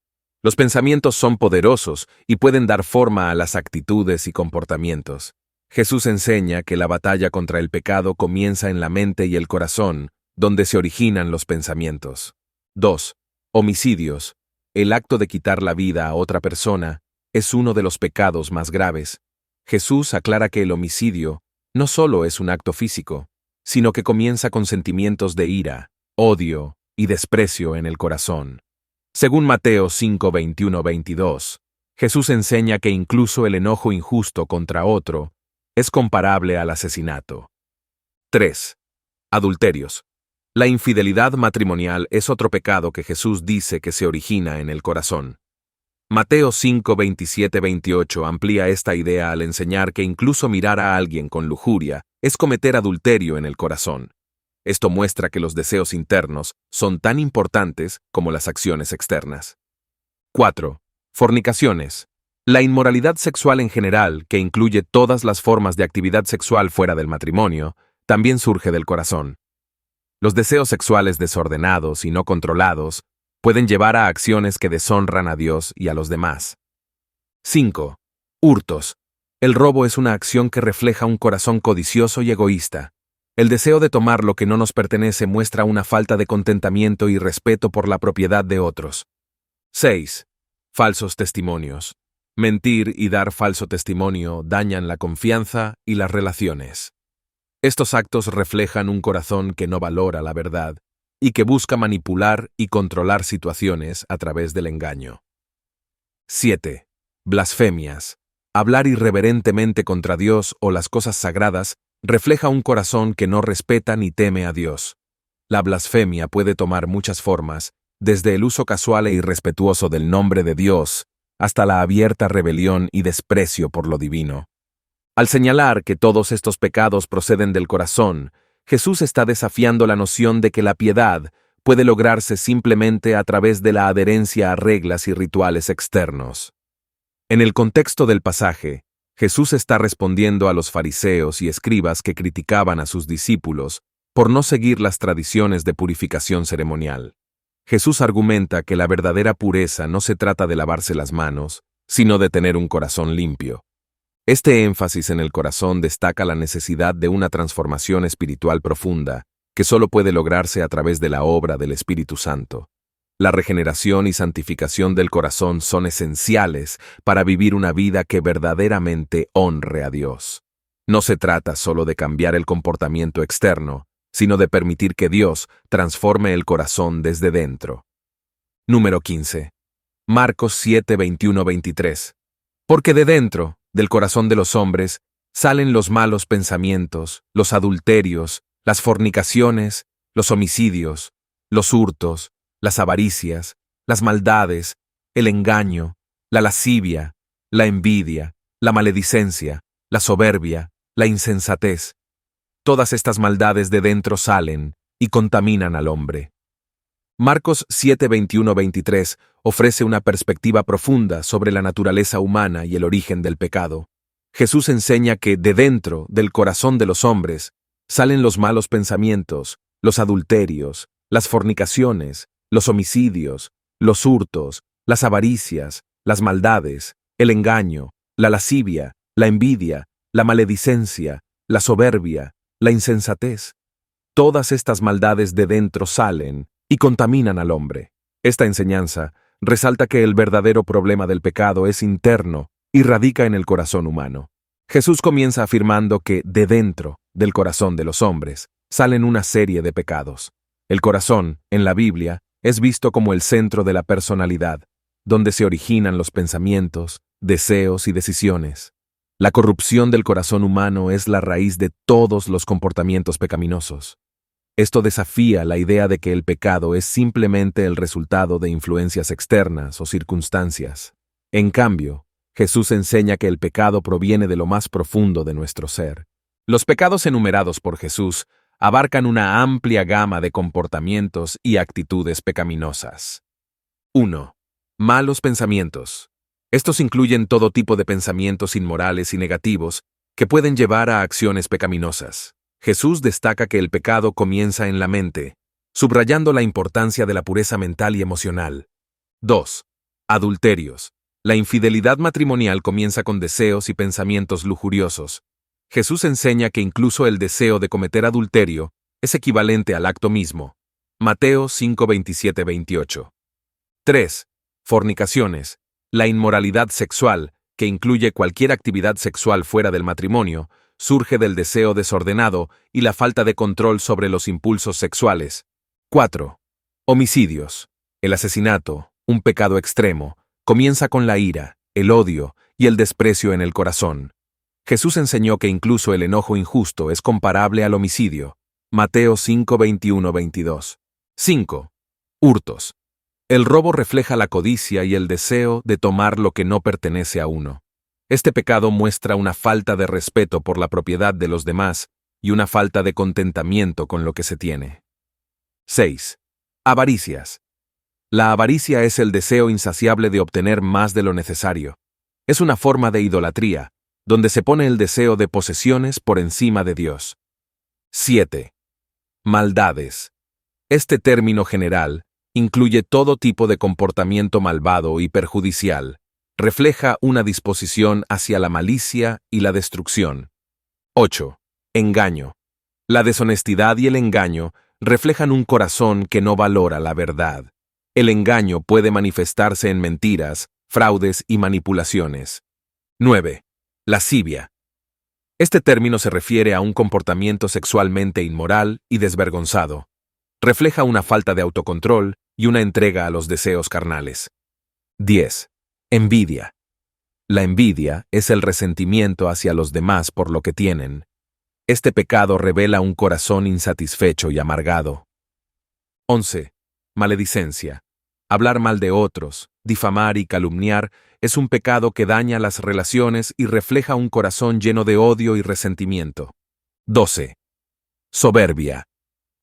Los pensamientos son poderosos y pueden dar forma a las actitudes y comportamientos. Jesús enseña que la batalla contra el pecado comienza en la mente y el corazón, donde se originan los pensamientos. 2. Homicidios. El acto de quitar la vida a otra persona es uno de los pecados más graves. Jesús aclara que el homicidio no solo es un acto físico, sino que comienza con sentimientos de ira, odio y desprecio en el corazón. Según Mateo 5:21-22, Jesús enseña que incluso el enojo injusto contra otro es comparable al asesinato. 3. Adulterios. La infidelidad matrimonial es otro pecado que Jesús dice que se origina en el corazón. Mateo 5:27-28 amplía esta idea al enseñar que incluso mirar a alguien con lujuria es cometer adulterio en el corazón. Esto muestra que los deseos internos son tan importantes como las acciones externas. 4. Fornicaciones. La inmoralidad sexual en general, que incluye todas las formas de actividad sexual fuera del matrimonio, también surge del corazón. Los deseos sexuales desordenados y no controlados pueden llevar a acciones que deshonran a Dios y a los demás. 5. Hurtos. El robo es una acción que refleja un corazón codicioso y egoísta. El deseo de tomar lo que no nos pertenece muestra una falta de contentamiento y respeto por la propiedad de otros. 6. Falsos testimonios. Mentir y dar falso testimonio dañan la confianza y las relaciones. Estos actos reflejan un corazón que no valora la verdad y que busca manipular y controlar situaciones a través del engaño. 7. Blasfemias. Hablar irreverentemente contra Dios o las cosas sagradas refleja un corazón que no respeta ni teme a Dios. La blasfemia puede tomar muchas formas, desde el uso casual e irrespetuoso del nombre de Dios hasta la abierta rebelión y desprecio por lo divino. Al señalar que todos estos pecados proceden del corazón, Jesús está desafiando la noción de que la piedad puede lograrse simplemente a través de la adherencia a reglas y rituales externos. En el contexto del pasaje, Jesús está respondiendo a los fariseos y escribas que criticaban a sus discípulos por no seguir las tradiciones de purificación ceremonial. Jesús argumenta que la verdadera pureza no se trata de lavarse las manos, sino de tener un corazón limpio. Este énfasis en el corazón destaca la necesidad de una transformación espiritual profunda, que solo puede lograrse a través de la obra del Espíritu Santo. La regeneración y santificación del corazón son esenciales para vivir una vida que verdaderamente honre a Dios. No se trata solo de cambiar el comportamiento externo, sino de permitir que Dios transforme el corazón desde dentro. Número 15. Marcos 7, 21-23. Porque de dentro, del corazón de los hombres, salen los malos pensamientos, los adulterios, las fornicaciones, los homicidios, los hurtos, las avaricias, las maldades, el engaño, la lascivia, la envidia, la maledicencia, la soberbia, la insensatez. Todas estas maldades de dentro salen y contaminan al hombre. Marcos 7, 21-23 ofrece una perspectiva profunda sobre la naturaleza humana y el origen del pecado. Jesús enseña que de dentro, del corazón de los hombres, salen los malos pensamientos, los adulterios, las fornicaciones, los homicidios, los hurtos, las avaricias, las maldades, el engaño, la lascivia, la envidia, la maledicencia, la soberbia, la insensatez. Todas estas maldades de dentro salen y contaminan al hombre. Esta enseñanza resalta que el verdadero problema del pecado es interno y radica en el corazón humano. Jesús comienza afirmando que de dentro, del corazón de los hombres, salen una serie de pecados. El corazón, en la Biblia, es visto como el centro de la personalidad, donde se originan los pensamientos, deseos y decisiones. La corrupción del corazón humano es la raíz de todos los comportamientos pecaminosos. Esto desafía la idea de que el pecado es simplemente el resultado de influencias externas o circunstancias. En cambio, Jesús enseña que el pecado proviene de lo más profundo de nuestro ser. Los pecados enumerados por Jesús abarcan una amplia gama de comportamientos y actitudes pecaminosas. 1. Malos pensamientos. Estos incluyen todo tipo de pensamientos inmorales y negativos que pueden llevar a acciones pecaminosas. Jesús destaca que el pecado comienza en la mente, subrayando la importancia de la pureza mental y emocional. 2. Adulterios. La infidelidad matrimonial comienza con deseos y pensamientos lujuriosos. Jesús enseña que incluso el deseo de cometer adulterio es equivalente al acto mismo. Mateo 5, 27-28. 3. Fornicaciones. La inmoralidad sexual, que incluye cualquier actividad sexual fuera del matrimonio, surge del deseo desordenado y la falta de control sobre los impulsos sexuales. 4. Homicidios. El asesinato, un pecado extremo, comienza con la ira, el odio y el desprecio en el corazón. Jesús enseñó que incluso el enojo injusto es comparable al homicidio. Mateo 5, 21-22. 5. Hurtos. El robo refleja la codicia y el deseo de tomar lo que no pertenece a uno. Este pecado muestra una falta de respeto por la propiedad de los demás y una falta de contentamiento con lo que se tiene. 6. Avaricias. La avaricia es el deseo insaciable de obtener más de lo necesario. Es una forma de idolatría, donde se pone el deseo de posesiones por encima de Dios. 7. Maldades. Este término general incluye todo tipo de comportamiento malvado y perjudicial. Refleja una disposición hacia la malicia y la destrucción. 8. Engaño. La deshonestidad y el engaño reflejan un corazón que no valora la verdad. El engaño puede manifestarse en mentiras, fraudes y manipulaciones. 9. Lascivia. Este término se refiere a un comportamiento sexualmente inmoral y desvergonzado. Refleja una falta de autocontrol y una entrega a los deseos carnales. 10. Envidia. La envidia es el resentimiento hacia los demás por lo que tienen. Este pecado revela un corazón insatisfecho y amargado. 11. Maledicencia. Hablar mal de otros, difamar y calumniar es un pecado que daña las relaciones y refleja un corazón lleno de odio y resentimiento. 12. Soberbia.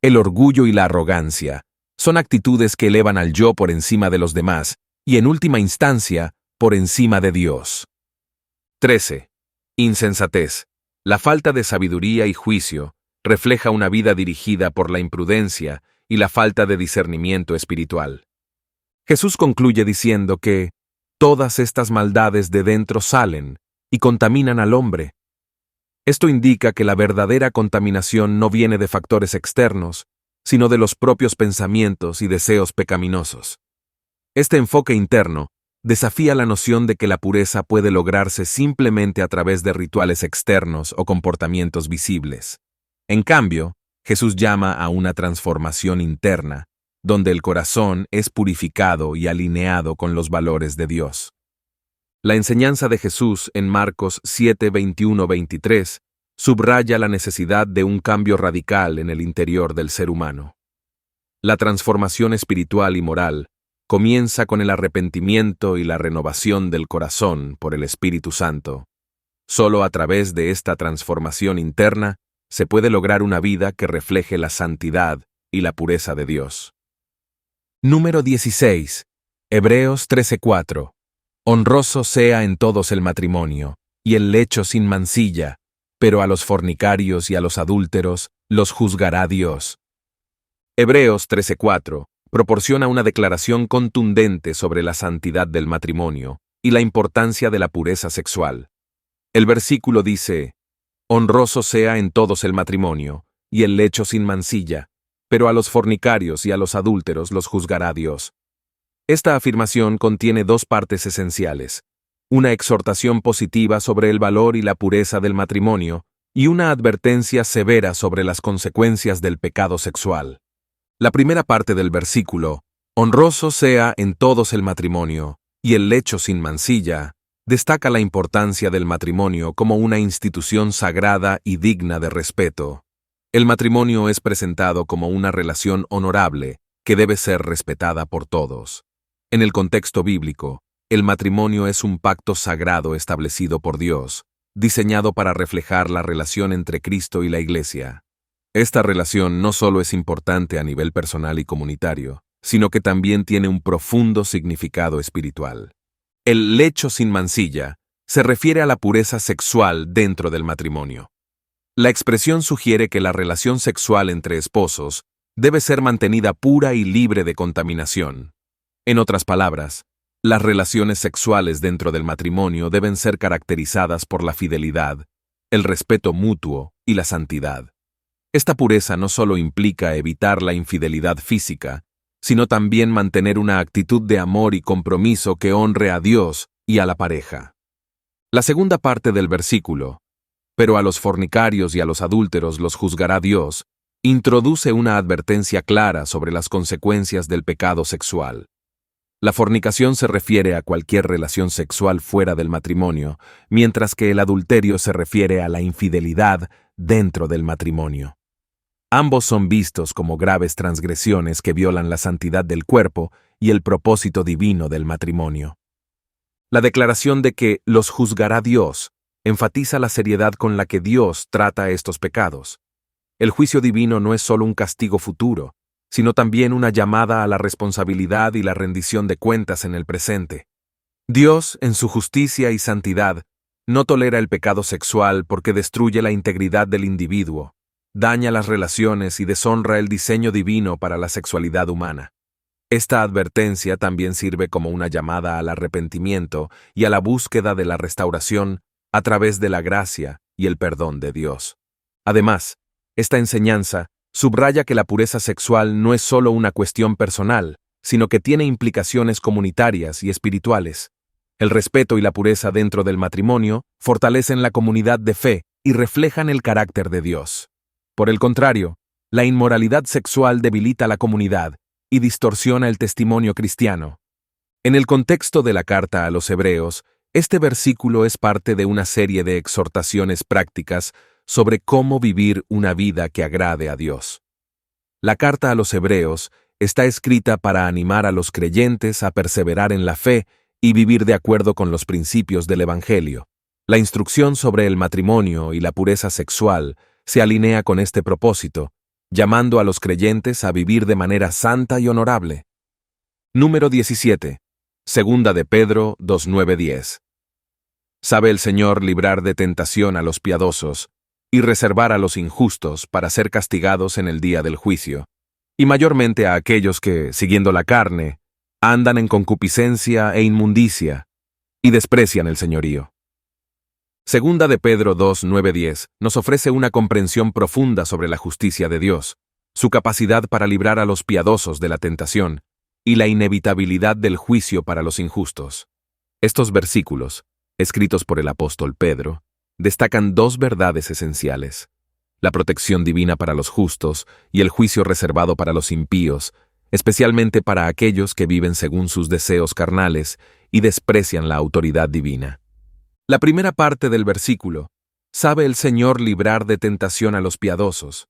El orgullo y la arrogancia son actitudes que elevan al yo por encima de los demás y, en última instancia, por encima de Dios. 13. Insensatez. La falta de sabiduría y juicio refleja una vida dirigida por la imprudencia y la falta de discernimiento espiritual. Jesús concluye diciendo que todas estas maldades de dentro salen y contaminan al hombre. Esto indica que la verdadera contaminación no viene de factores externos, sino de los propios pensamientos y deseos pecaminosos. Este enfoque interno desafía la noción de que la pureza puede lograrse simplemente a través de rituales externos o comportamientos visibles. En cambio, Jesús llama a una transformación interna, donde el corazón es purificado y alineado con los valores de Dios. La enseñanza de Jesús en Marcos 7, 21-23 subraya la necesidad de un cambio radical en el interior del ser humano. La transformación espiritual y moral comienza con el arrepentimiento y la renovación del corazón por el Espíritu Santo. Solo a través de esta transformación interna se puede lograr una vida que refleje la santidad y la pureza de Dios. Número 16. Hebreos 13:4. Honroso sea en todos el matrimonio, y el lecho sin mancilla, pero a los fornicarios y a los adúlteros los juzgará Dios. Hebreos 13:4 proporciona una declaración contundente sobre la santidad del matrimonio y la importancia de la pureza sexual. El versículo dice: honroso sea en todos el matrimonio, y el lecho sin mancilla, pero a los fornicarios y a los adúlteros los juzgará Dios. Esta afirmación contiene dos partes esenciales: una exhortación positiva sobre el valor y la pureza del matrimonio, y una advertencia severa sobre las consecuencias del pecado sexual. La primera parte del versículo, honroso sea en todos el matrimonio, y el lecho sin mancilla, destaca la importancia del matrimonio como una institución sagrada y digna de respeto. El matrimonio es presentado como una relación honorable que debe ser respetada por todos. En el contexto bíblico, el matrimonio es un pacto sagrado establecido por Dios, diseñado para reflejar la relación entre Cristo y la Iglesia. Esta relación no solo es importante a nivel personal y comunitario, sino que también tiene un profundo significado espiritual. El lecho sin mancilla se refiere a la pureza sexual dentro del matrimonio. La expresión sugiere que la relación sexual entre esposos debe ser mantenida pura y libre de contaminación. En otras palabras, las relaciones sexuales dentro del matrimonio deben ser caracterizadas por la fidelidad, el respeto mutuo y la santidad. Esta pureza no solo implica evitar la infidelidad física, sino también mantener una actitud de amor y compromiso que honre a Dios y a la pareja. La segunda parte del versículo, pero a los fornicarios y a los adúlteros los juzgará Dios, introduce una advertencia clara sobre las consecuencias del pecado sexual. La fornicación se refiere a cualquier relación sexual fuera del matrimonio, mientras que el adulterio se refiere a la infidelidad dentro del matrimonio. Ambos son vistos como graves transgresiones que violan la santidad del cuerpo y el propósito divino del matrimonio. La declaración de que los juzgará Dios enfatiza la seriedad con la que Dios trata estos pecados. El juicio divino no es solo un castigo futuro, sino también una llamada a la responsabilidad y la rendición de cuentas en el presente. Dios, en su justicia y santidad, no tolera el pecado sexual porque destruye la integridad del individuo, daña las relaciones y deshonra el diseño divino para la sexualidad humana. Esta advertencia también sirve como una llamada al arrepentimiento y a la búsqueda de la restauración a través de la gracia y el perdón de Dios. Además, esta enseñanza subraya que la pureza sexual no es solo una cuestión personal, sino que tiene implicaciones comunitarias y espirituales. El respeto y la pureza dentro del matrimonio fortalecen la comunidad de fe y reflejan el carácter de Dios. Por el contrario, la inmoralidad sexual debilita la comunidad y distorsiona el testimonio cristiano. En el contexto de la carta a los Hebreos, este versículo es parte de una serie de exhortaciones prácticas sobre cómo vivir una vida que agrade a Dios. La carta a los Hebreos está escrita para animar a los creyentes a perseverar en la fe y vivir de acuerdo con los principios del Evangelio. La instrucción sobre el matrimonio y la pureza sexual se alinea con este propósito, llamando a los creyentes a vivir de manera santa y honorable. Número 17. Segunda de Pedro 2:9-10. Sabe el Señor librar de tentación a los piadosos y reservar a los injustos para ser castigados en el día del juicio, y mayormente a aquellos que, siguiendo la carne, andan en concupiscencia e inmundicia y desprecian el señorío. Segunda de Pedro 2, 9-10 nos ofrece una comprensión profunda sobre la justicia de Dios, su capacidad para librar a los piadosos de la tentación y la inevitabilidad del juicio para los injustos. Estos versículos, escritos por el apóstol Pedro, destacan dos verdades esenciales: la protección divina para los justos y el juicio reservado para los impíos, especialmente para aquellos que viven según sus deseos carnales y desprecian la autoridad divina. La primera parte del versículo: ¿sabe el Señor librar de tentación a los piadosos?,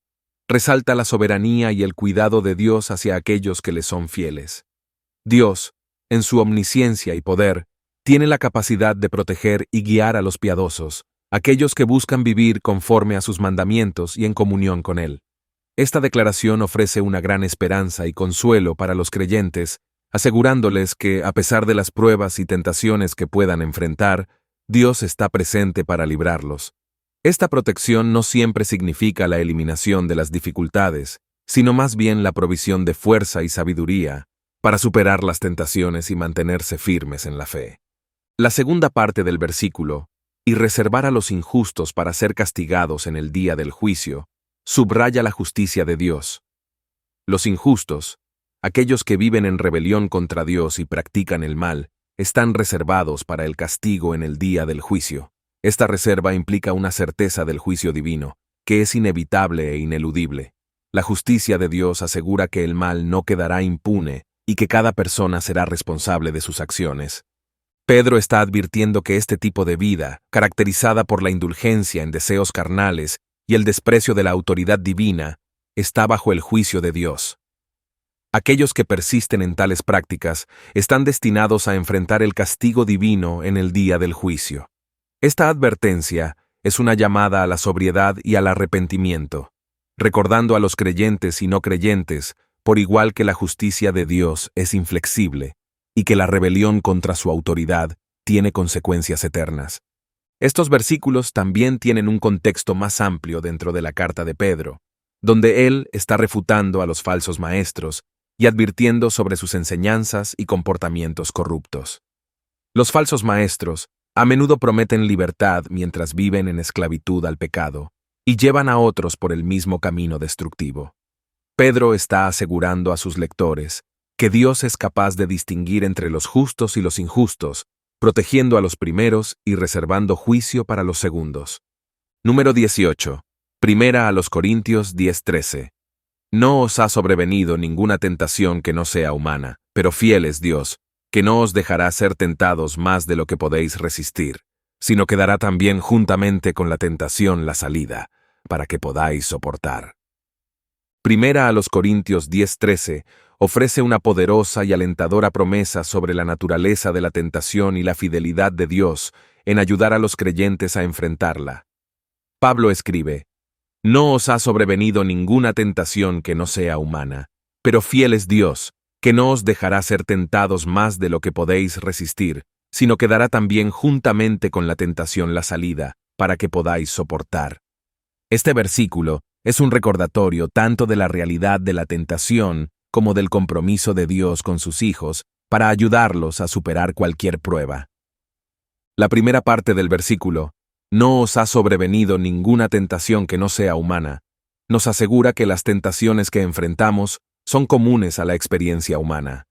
resalta la soberanía y el cuidado de Dios hacia aquellos que le son fieles. Dios, en su omnisciencia y poder, tiene la capacidad de proteger y guiar a los piadosos, aquellos que buscan vivir conforme a sus mandamientos y en comunión con Él. Esta declaración ofrece una gran esperanza y consuelo para los creyentes, asegurándoles que, a pesar de las pruebas y tentaciones que puedan enfrentar, Dios está presente para librarlos. Esta protección no siempre significa la eliminación de las dificultades, sino más bien la provisión de fuerza y sabiduría para superar las tentaciones y mantenerse firmes en la fe. La segunda parte del versículo, y reservar a los injustos para ser castigados en el día del juicio, subraya la justicia de Dios. Los injustos, aquellos que viven en rebelión contra Dios y practican el mal, están reservados para el castigo en el día del juicio. Esta reserva implica una certeza del juicio divino, que es inevitable e ineludible. La justicia de Dios asegura que el mal no quedará impune y que cada persona será responsable de sus acciones. Pedro está advirtiendo que este tipo de vida, caracterizada por la indulgencia en deseos carnales y el desprecio de la autoridad divina, está bajo el juicio de Dios. Aquellos que persisten en tales prácticas están destinados a enfrentar el castigo divino en el día del juicio. Esta advertencia es una llamada a la sobriedad y al arrepentimiento, recordando a los creyentes y no creyentes, por igual que la justicia de Dios es inflexible y que la rebelión contra su autoridad tiene consecuencias eternas. Estos versículos también tienen un contexto más amplio dentro de la carta de Pedro, donde él está refutando a los falsos maestros y advirtiendo sobre sus enseñanzas y comportamientos corruptos. Los falsos maestros a menudo prometen libertad mientras viven en esclavitud al pecado y llevan a otros por el mismo camino destructivo. Pedro está asegurando a sus lectores que Dios es capaz de distinguir entre los justos y los injustos, protegiendo a los primeros y reservando juicio para los segundos. Número 18. Primera a los Corintios 10:13. No os ha sobrevenido ninguna tentación que no sea humana, pero fiel es Dios, que no os dejará ser tentados más de lo que podéis resistir, sino que dará también juntamente con la tentación la salida, para que podáis soportar. Primera a los Corintios 10:13 ofrece una poderosa y alentadora promesa sobre la naturaleza de la tentación y la fidelidad de Dios en ayudar a los creyentes a enfrentarla. Pablo escribe: No os ha sobrevenido ninguna tentación que no sea humana, pero fiel es Dios, que no os dejará ser tentados más de lo que podéis resistir, sino que dará también juntamente con la tentación la salida, para que podáis soportar. Este versículo es un recordatorio tanto de la realidad de la tentación como del compromiso de Dios con sus hijos para ayudarlos a superar cualquier prueba. La primera parte del versículo, no os ha sobrevenido ninguna tentación que no sea humana, nos asegura que las tentaciones que enfrentamos son comunes a la experiencia humana.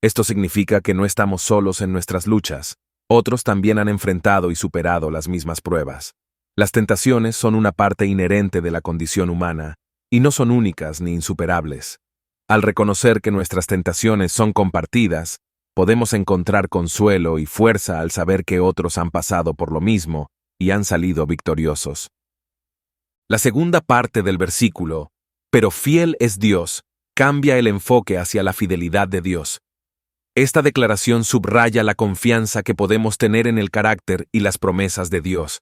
Esto significa que no estamos solos en nuestras luchas. Otros también han enfrentado y superado las mismas pruebas. Las tentaciones son una parte inherente de la condición humana y no son únicas ni insuperables. Al reconocer que nuestras tentaciones son compartidas, podemos encontrar consuelo y fuerza al saber que otros han pasado por lo mismo y han salido victoriosos. La segunda parte del versículo, pero fiel es Dios, cambia el enfoque hacia la fidelidad de Dios. Esta declaración subraya la confianza que podemos tener en el carácter y las promesas de Dios.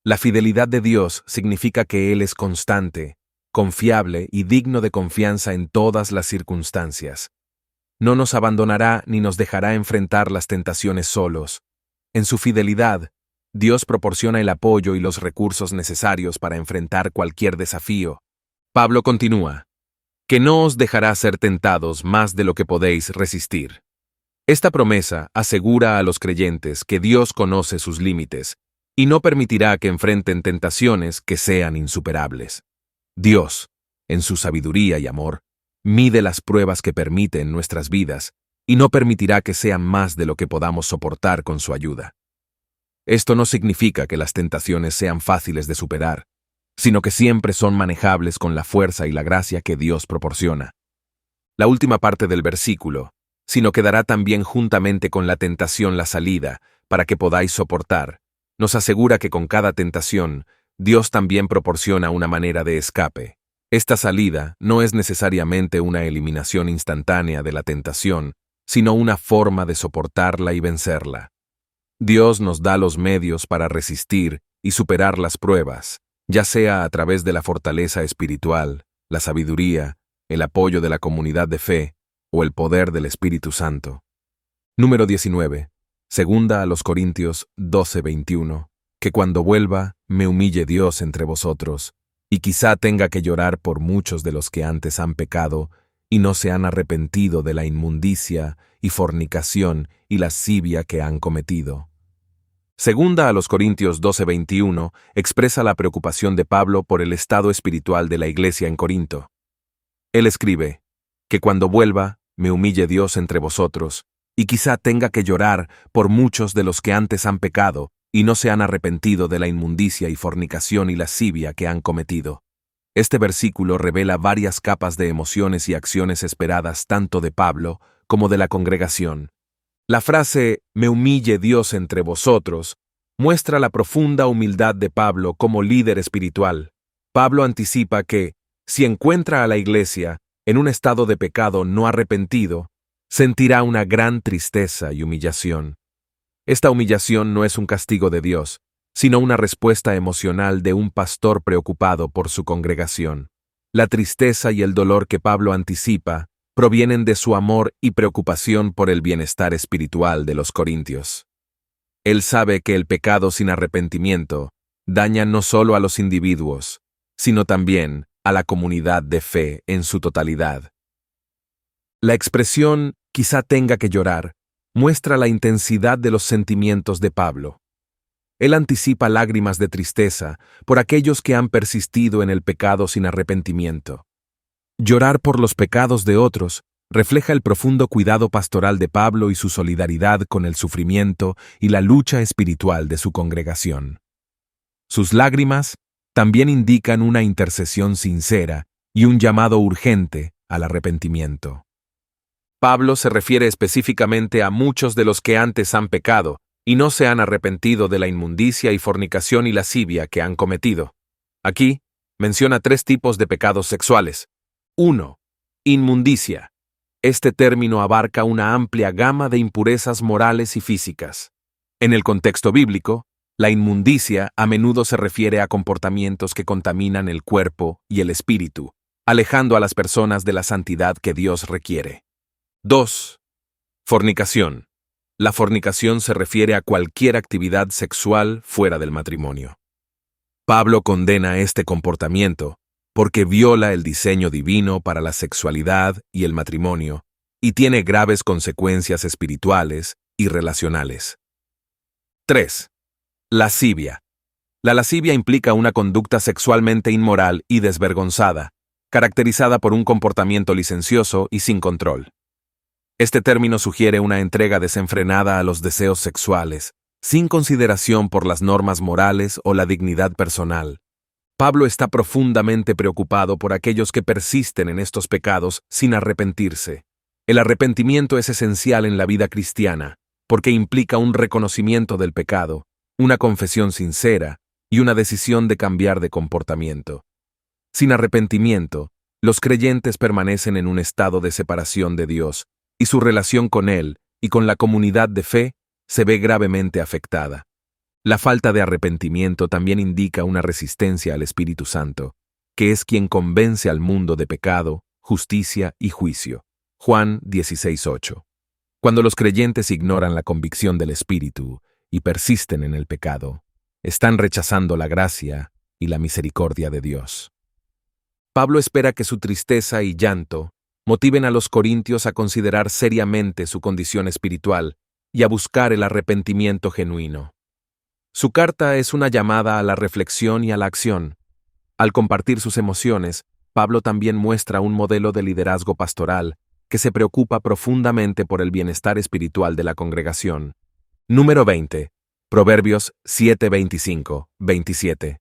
La fidelidad de Dios significa que Él es constante, confiable y digno de confianza en todas las circunstancias. No nos abandonará ni nos dejará enfrentar las tentaciones solos. En su fidelidad, Dios proporciona el apoyo y los recursos necesarios para enfrentar cualquier desafío. Pablo continúa: que no os dejará ser tentados más de lo que podéis resistir. Esta promesa asegura a los creyentes que Dios conoce sus límites y no permitirá que enfrenten tentaciones que sean insuperables. Dios, en su sabiduría y amor, mide las pruebas que permite en nuestras vidas y no permitirá que sean más de lo que podamos soportar con su ayuda. Esto no significa que las tentaciones sean fáciles de superar, sino que siempre son manejables con la fuerza y la gracia que Dios proporciona. La última parte del versículo, sino que dará también juntamente con la tentación la salida, para que podáis soportar, nos asegura que con cada tentación, Dios también proporciona una manera de escape. Esta salida no es necesariamente una eliminación instantánea de la tentación, sino una forma de soportarla y vencerla. Dios nos da los medios para resistir y superar las pruebas, ya sea a través de la fortaleza espiritual, la sabiduría, el apoyo de la comunidad de fe o el poder del Espíritu Santo. Número 19. Segunda a los Corintios 12:21. Que cuando vuelva, me humille Dios entre vosotros, y quizá tenga que llorar por muchos de los que antes han pecado y no se han arrepentido de la inmundicia y fornicación y lascivia que han cometido. Segunda a los Corintios 12:21 expresa la preocupación de Pablo por el estado espiritual de la iglesia en Corinto. Él escribe, que cuando vuelva, me humille Dios entre vosotros, y quizá tenga que llorar por muchos de los que antes han pecado y no se han arrepentido de la inmundicia y fornicación y lascivia que han cometido. Este versículo revela varias capas de emociones y acciones esperadas tanto de Pablo como de la congregación. La frase, me humille Dios entre vosotros, muestra la profunda humildad de Pablo como líder espiritual. Pablo anticipa que, si encuentra a la iglesia en un estado de pecado no arrepentido, sentirá una gran tristeza y humillación. Esta humillación no es un castigo de Dios, sino una respuesta emocional de un pastor preocupado por su congregación. La tristeza y el dolor que Pablo anticipa provienen de su amor y preocupación por el bienestar espiritual de los corintios. Él sabe que el pecado sin arrepentimiento daña no solo a los individuos, sino también a la comunidad de fe en su totalidad. La expresión quizá tenga que llorar muestra la intensidad de los sentimientos de Pablo. Él anticipa lágrimas de tristeza por aquellos que han persistido en el pecado sin arrepentimiento. Llorar por los pecados de otros refleja el profundo cuidado pastoral de Pablo y su solidaridad con el sufrimiento y la lucha espiritual de su congregación. Sus lágrimas también indican una intercesión sincera y un llamado urgente al arrepentimiento. Pablo se refiere específicamente a muchos de los que antes han pecado y no se han arrepentido de la inmundicia y fornicación y lascivia que han cometido. Aquí menciona 3 tipos de pecados sexuales. 1. Inmundicia. Este término abarca una amplia gama de impurezas morales y físicas. En el contexto bíblico, la inmundicia a menudo se refiere a comportamientos que contaminan el cuerpo y el espíritu, alejando a las personas de la santidad que Dios requiere. 2. Fornicación. La fornicación se refiere a cualquier actividad sexual fuera del matrimonio. Pablo condena este comportamiento porque viola el diseño divino para la sexualidad y el matrimonio y tiene graves consecuencias espirituales y relacionales. 3. Lascivia. La lascivia implica una conducta sexualmente inmoral y desvergonzada, caracterizada por un comportamiento licencioso y sin control. Este término sugiere una entrega desenfrenada a los deseos sexuales, sin consideración por las normas morales o la dignidad personal. Pablo está profundamente preocupado por aquellos que persisten en estos pecados sin arrepentirse. El arrepentimiento es esencial en la vida cristiana, porque implica un reconocimiento del pecado, una confesión sincera y una decisión de cambiar de comportamiento. Sin arrepentimiento, los creyentes permanecen en un estado de separación de Dios, y su relación con Él y con la comunidad de fe se ve gravemente afectada. La falta de arrepentimiento también indica una resistencia al Espíritu Santo, que es quien convence al mundo de pecado, justicia y juicio. Juan 16:8. Cuando los creyentes ignoran la convicción del Espíritu y persisten en el pecado, están rechazando la gracia y la misericordia de Dios. Pablo espera que su tristeza y llanto motiven a los corintios a considerar seriamente su condición espiritual y a buscar el arrepentimiento genuino. Su carta es una llamada a la reflexión y a la acción. Al compartir sus emociones, Pablo también muestra un modelo de liderazgo pastoral que se preocupa profundamente por el bienestar espiritual de la congregación. Número 20. Proverbios 7:25, 27.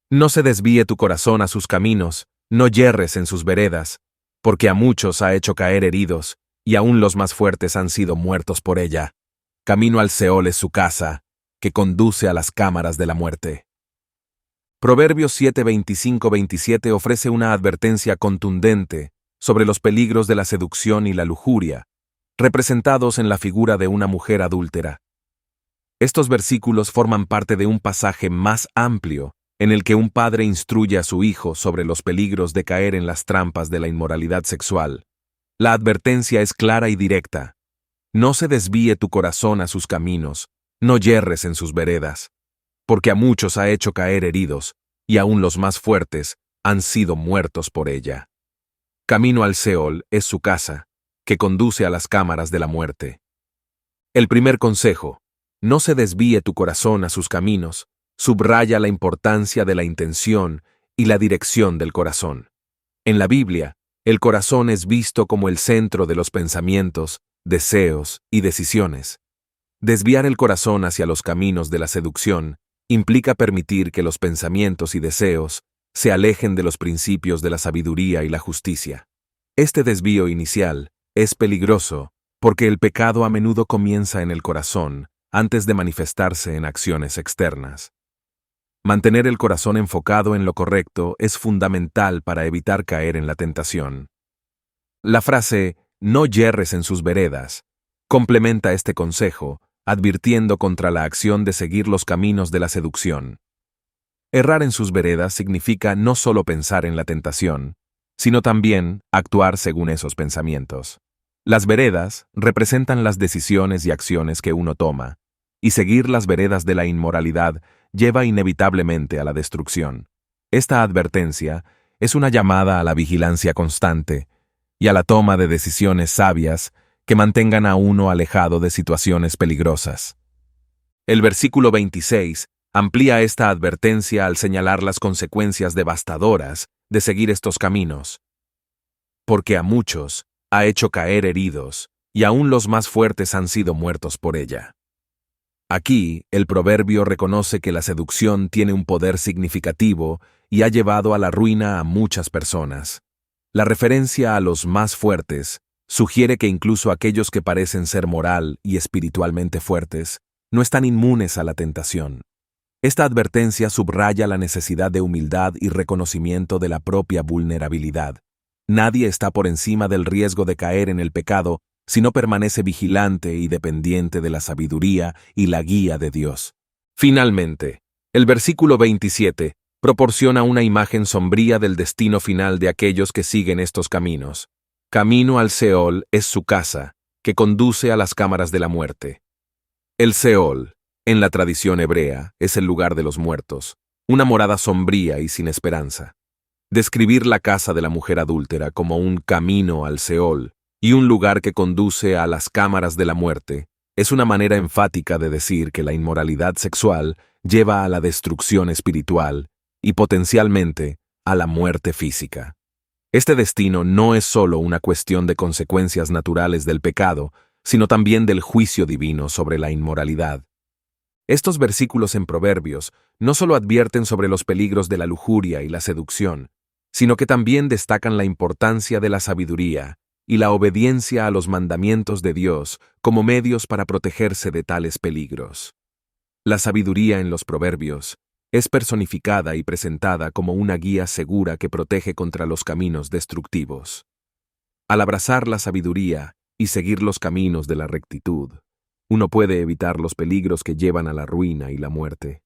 No se desvíe tu corazón a sus caminos, no yerres en sus veredas, porque a muchos ha hecho caer heridos, y aún los más fuertes han sido muertos por ella. Camino al Seol es su casa, que conduce a las cámaras de la muerte. Proverbios 7:25-27 ofrece una advertencia contundente sobre los peligros de la seducción y la lujuria, representados en la figura de una mujer adúltera. Estos versículos forman parte de un pasaje más amplio en el que un padre instruye a su hijo sobre los peligros de caer en las trampas de la inmoralidad sexual. La advertencia es clara y directa. No se desvíe tu corazón a sus caminos, no yerres en sus veredas, porque a muchos ha hecho caer heridos, y aún los más fuertes han sido muertos por ella. Camino al Seol es su casa, que conduce a las cámaras de la muerte. El primer consejo: no se desvíe tu corazón a sus caminos, subraya la importancia de la intención y la dirección del corazón. En la Biblia, el corazón es visto como el centro de los pensamientos, deseos y decisiones. Desviar el corazón hacia los caminos de la seducción implica permitir que los pensamientos y deseos se alejen de los principios de la sabiduría y la justicia. Este desvío inicial es peligroso porque el pecado a menudo comienza en el corazón antes de manifestarse en acciones externas. Mantener el corazón enfocado en lo correcto es fundamental para evitar caer en la tentación. La frase «no yerres en sus veredas» complementa este consejo, advirtiendo contra la acción de seguir los caminos de la seducción. Errar en sus veredas significa no solo pensar en la tentación, sino también actuar según esos pensamientos. Las veredas representan las decisiones y acciones que uno toma, y seguir las veredas de la inmoralidad lleva inevitablemente a la destrucción. Esta advertencia es una llamada a la vigilancia constante y a la toma de decisiones sabias que mantengan a uno alejado de situaciones peligrosas. El versículo 26 amplía esta advertencia al señalar las consecuencias devastadoras de seguir estos caminos. Porque a muchos ha hecho caer heridos, y aún los más fuertes han sido muertos por ella. Aquí, el proverbio reconoce que la seducción tiene un poder significativo y ha llevado a la ruina a muchas personas. La referencia a los más fuertes sugiere que incluso aquellos que parecen ser moral y espiritualmente fuertes no están inmunes a la tentación. Esta advertencia subraya la necesidad de humildad y reconocimiento de la propia vulnerabilidad. Nadie está por encima del riesgo de caer en el pecado si no permanece vigilante y dependiente de la sabiduría y la guía de Dios. Finalmente, el versículo 27 proporciona una imagen sombría del destino final de aquellos que siguen estos caminos. Camino al Seol es su casa, que conduce a las cámaras de la muerte. El Seol, en la tradición hebrea, es el lugar de los muertos, una morada sombría y sin esperanza. Describir la casa de la mujer adúltera como un camino al Seol y un lugar que conduce a las cámaras de la muerte es una manera enfática de decir que la inmoralidad sexual lleva a la destrucción espiritual y potencialmente a la muerte física. Este destino no es solo una cuestión de consecuencias naturales del pecado, sino también del juicio divino sobre la inmoralidad. Estos versículos en Proverbios no solo advierten sobre los peligros de la lujuria y la seducción, sino que también destacan la importancia de la sabiduría y la obediencia a los mandamientos de Dios como medios para protegerse de tales peligros. La sabiduría en los Proverbios es personificada y presentada como una guía segura que protege contra los caminos destructivos. Al abrazar la sabiduría y seguir los caminos de la rectitud, uno puede evitar los peligros que llevan a la ruina y la muerte.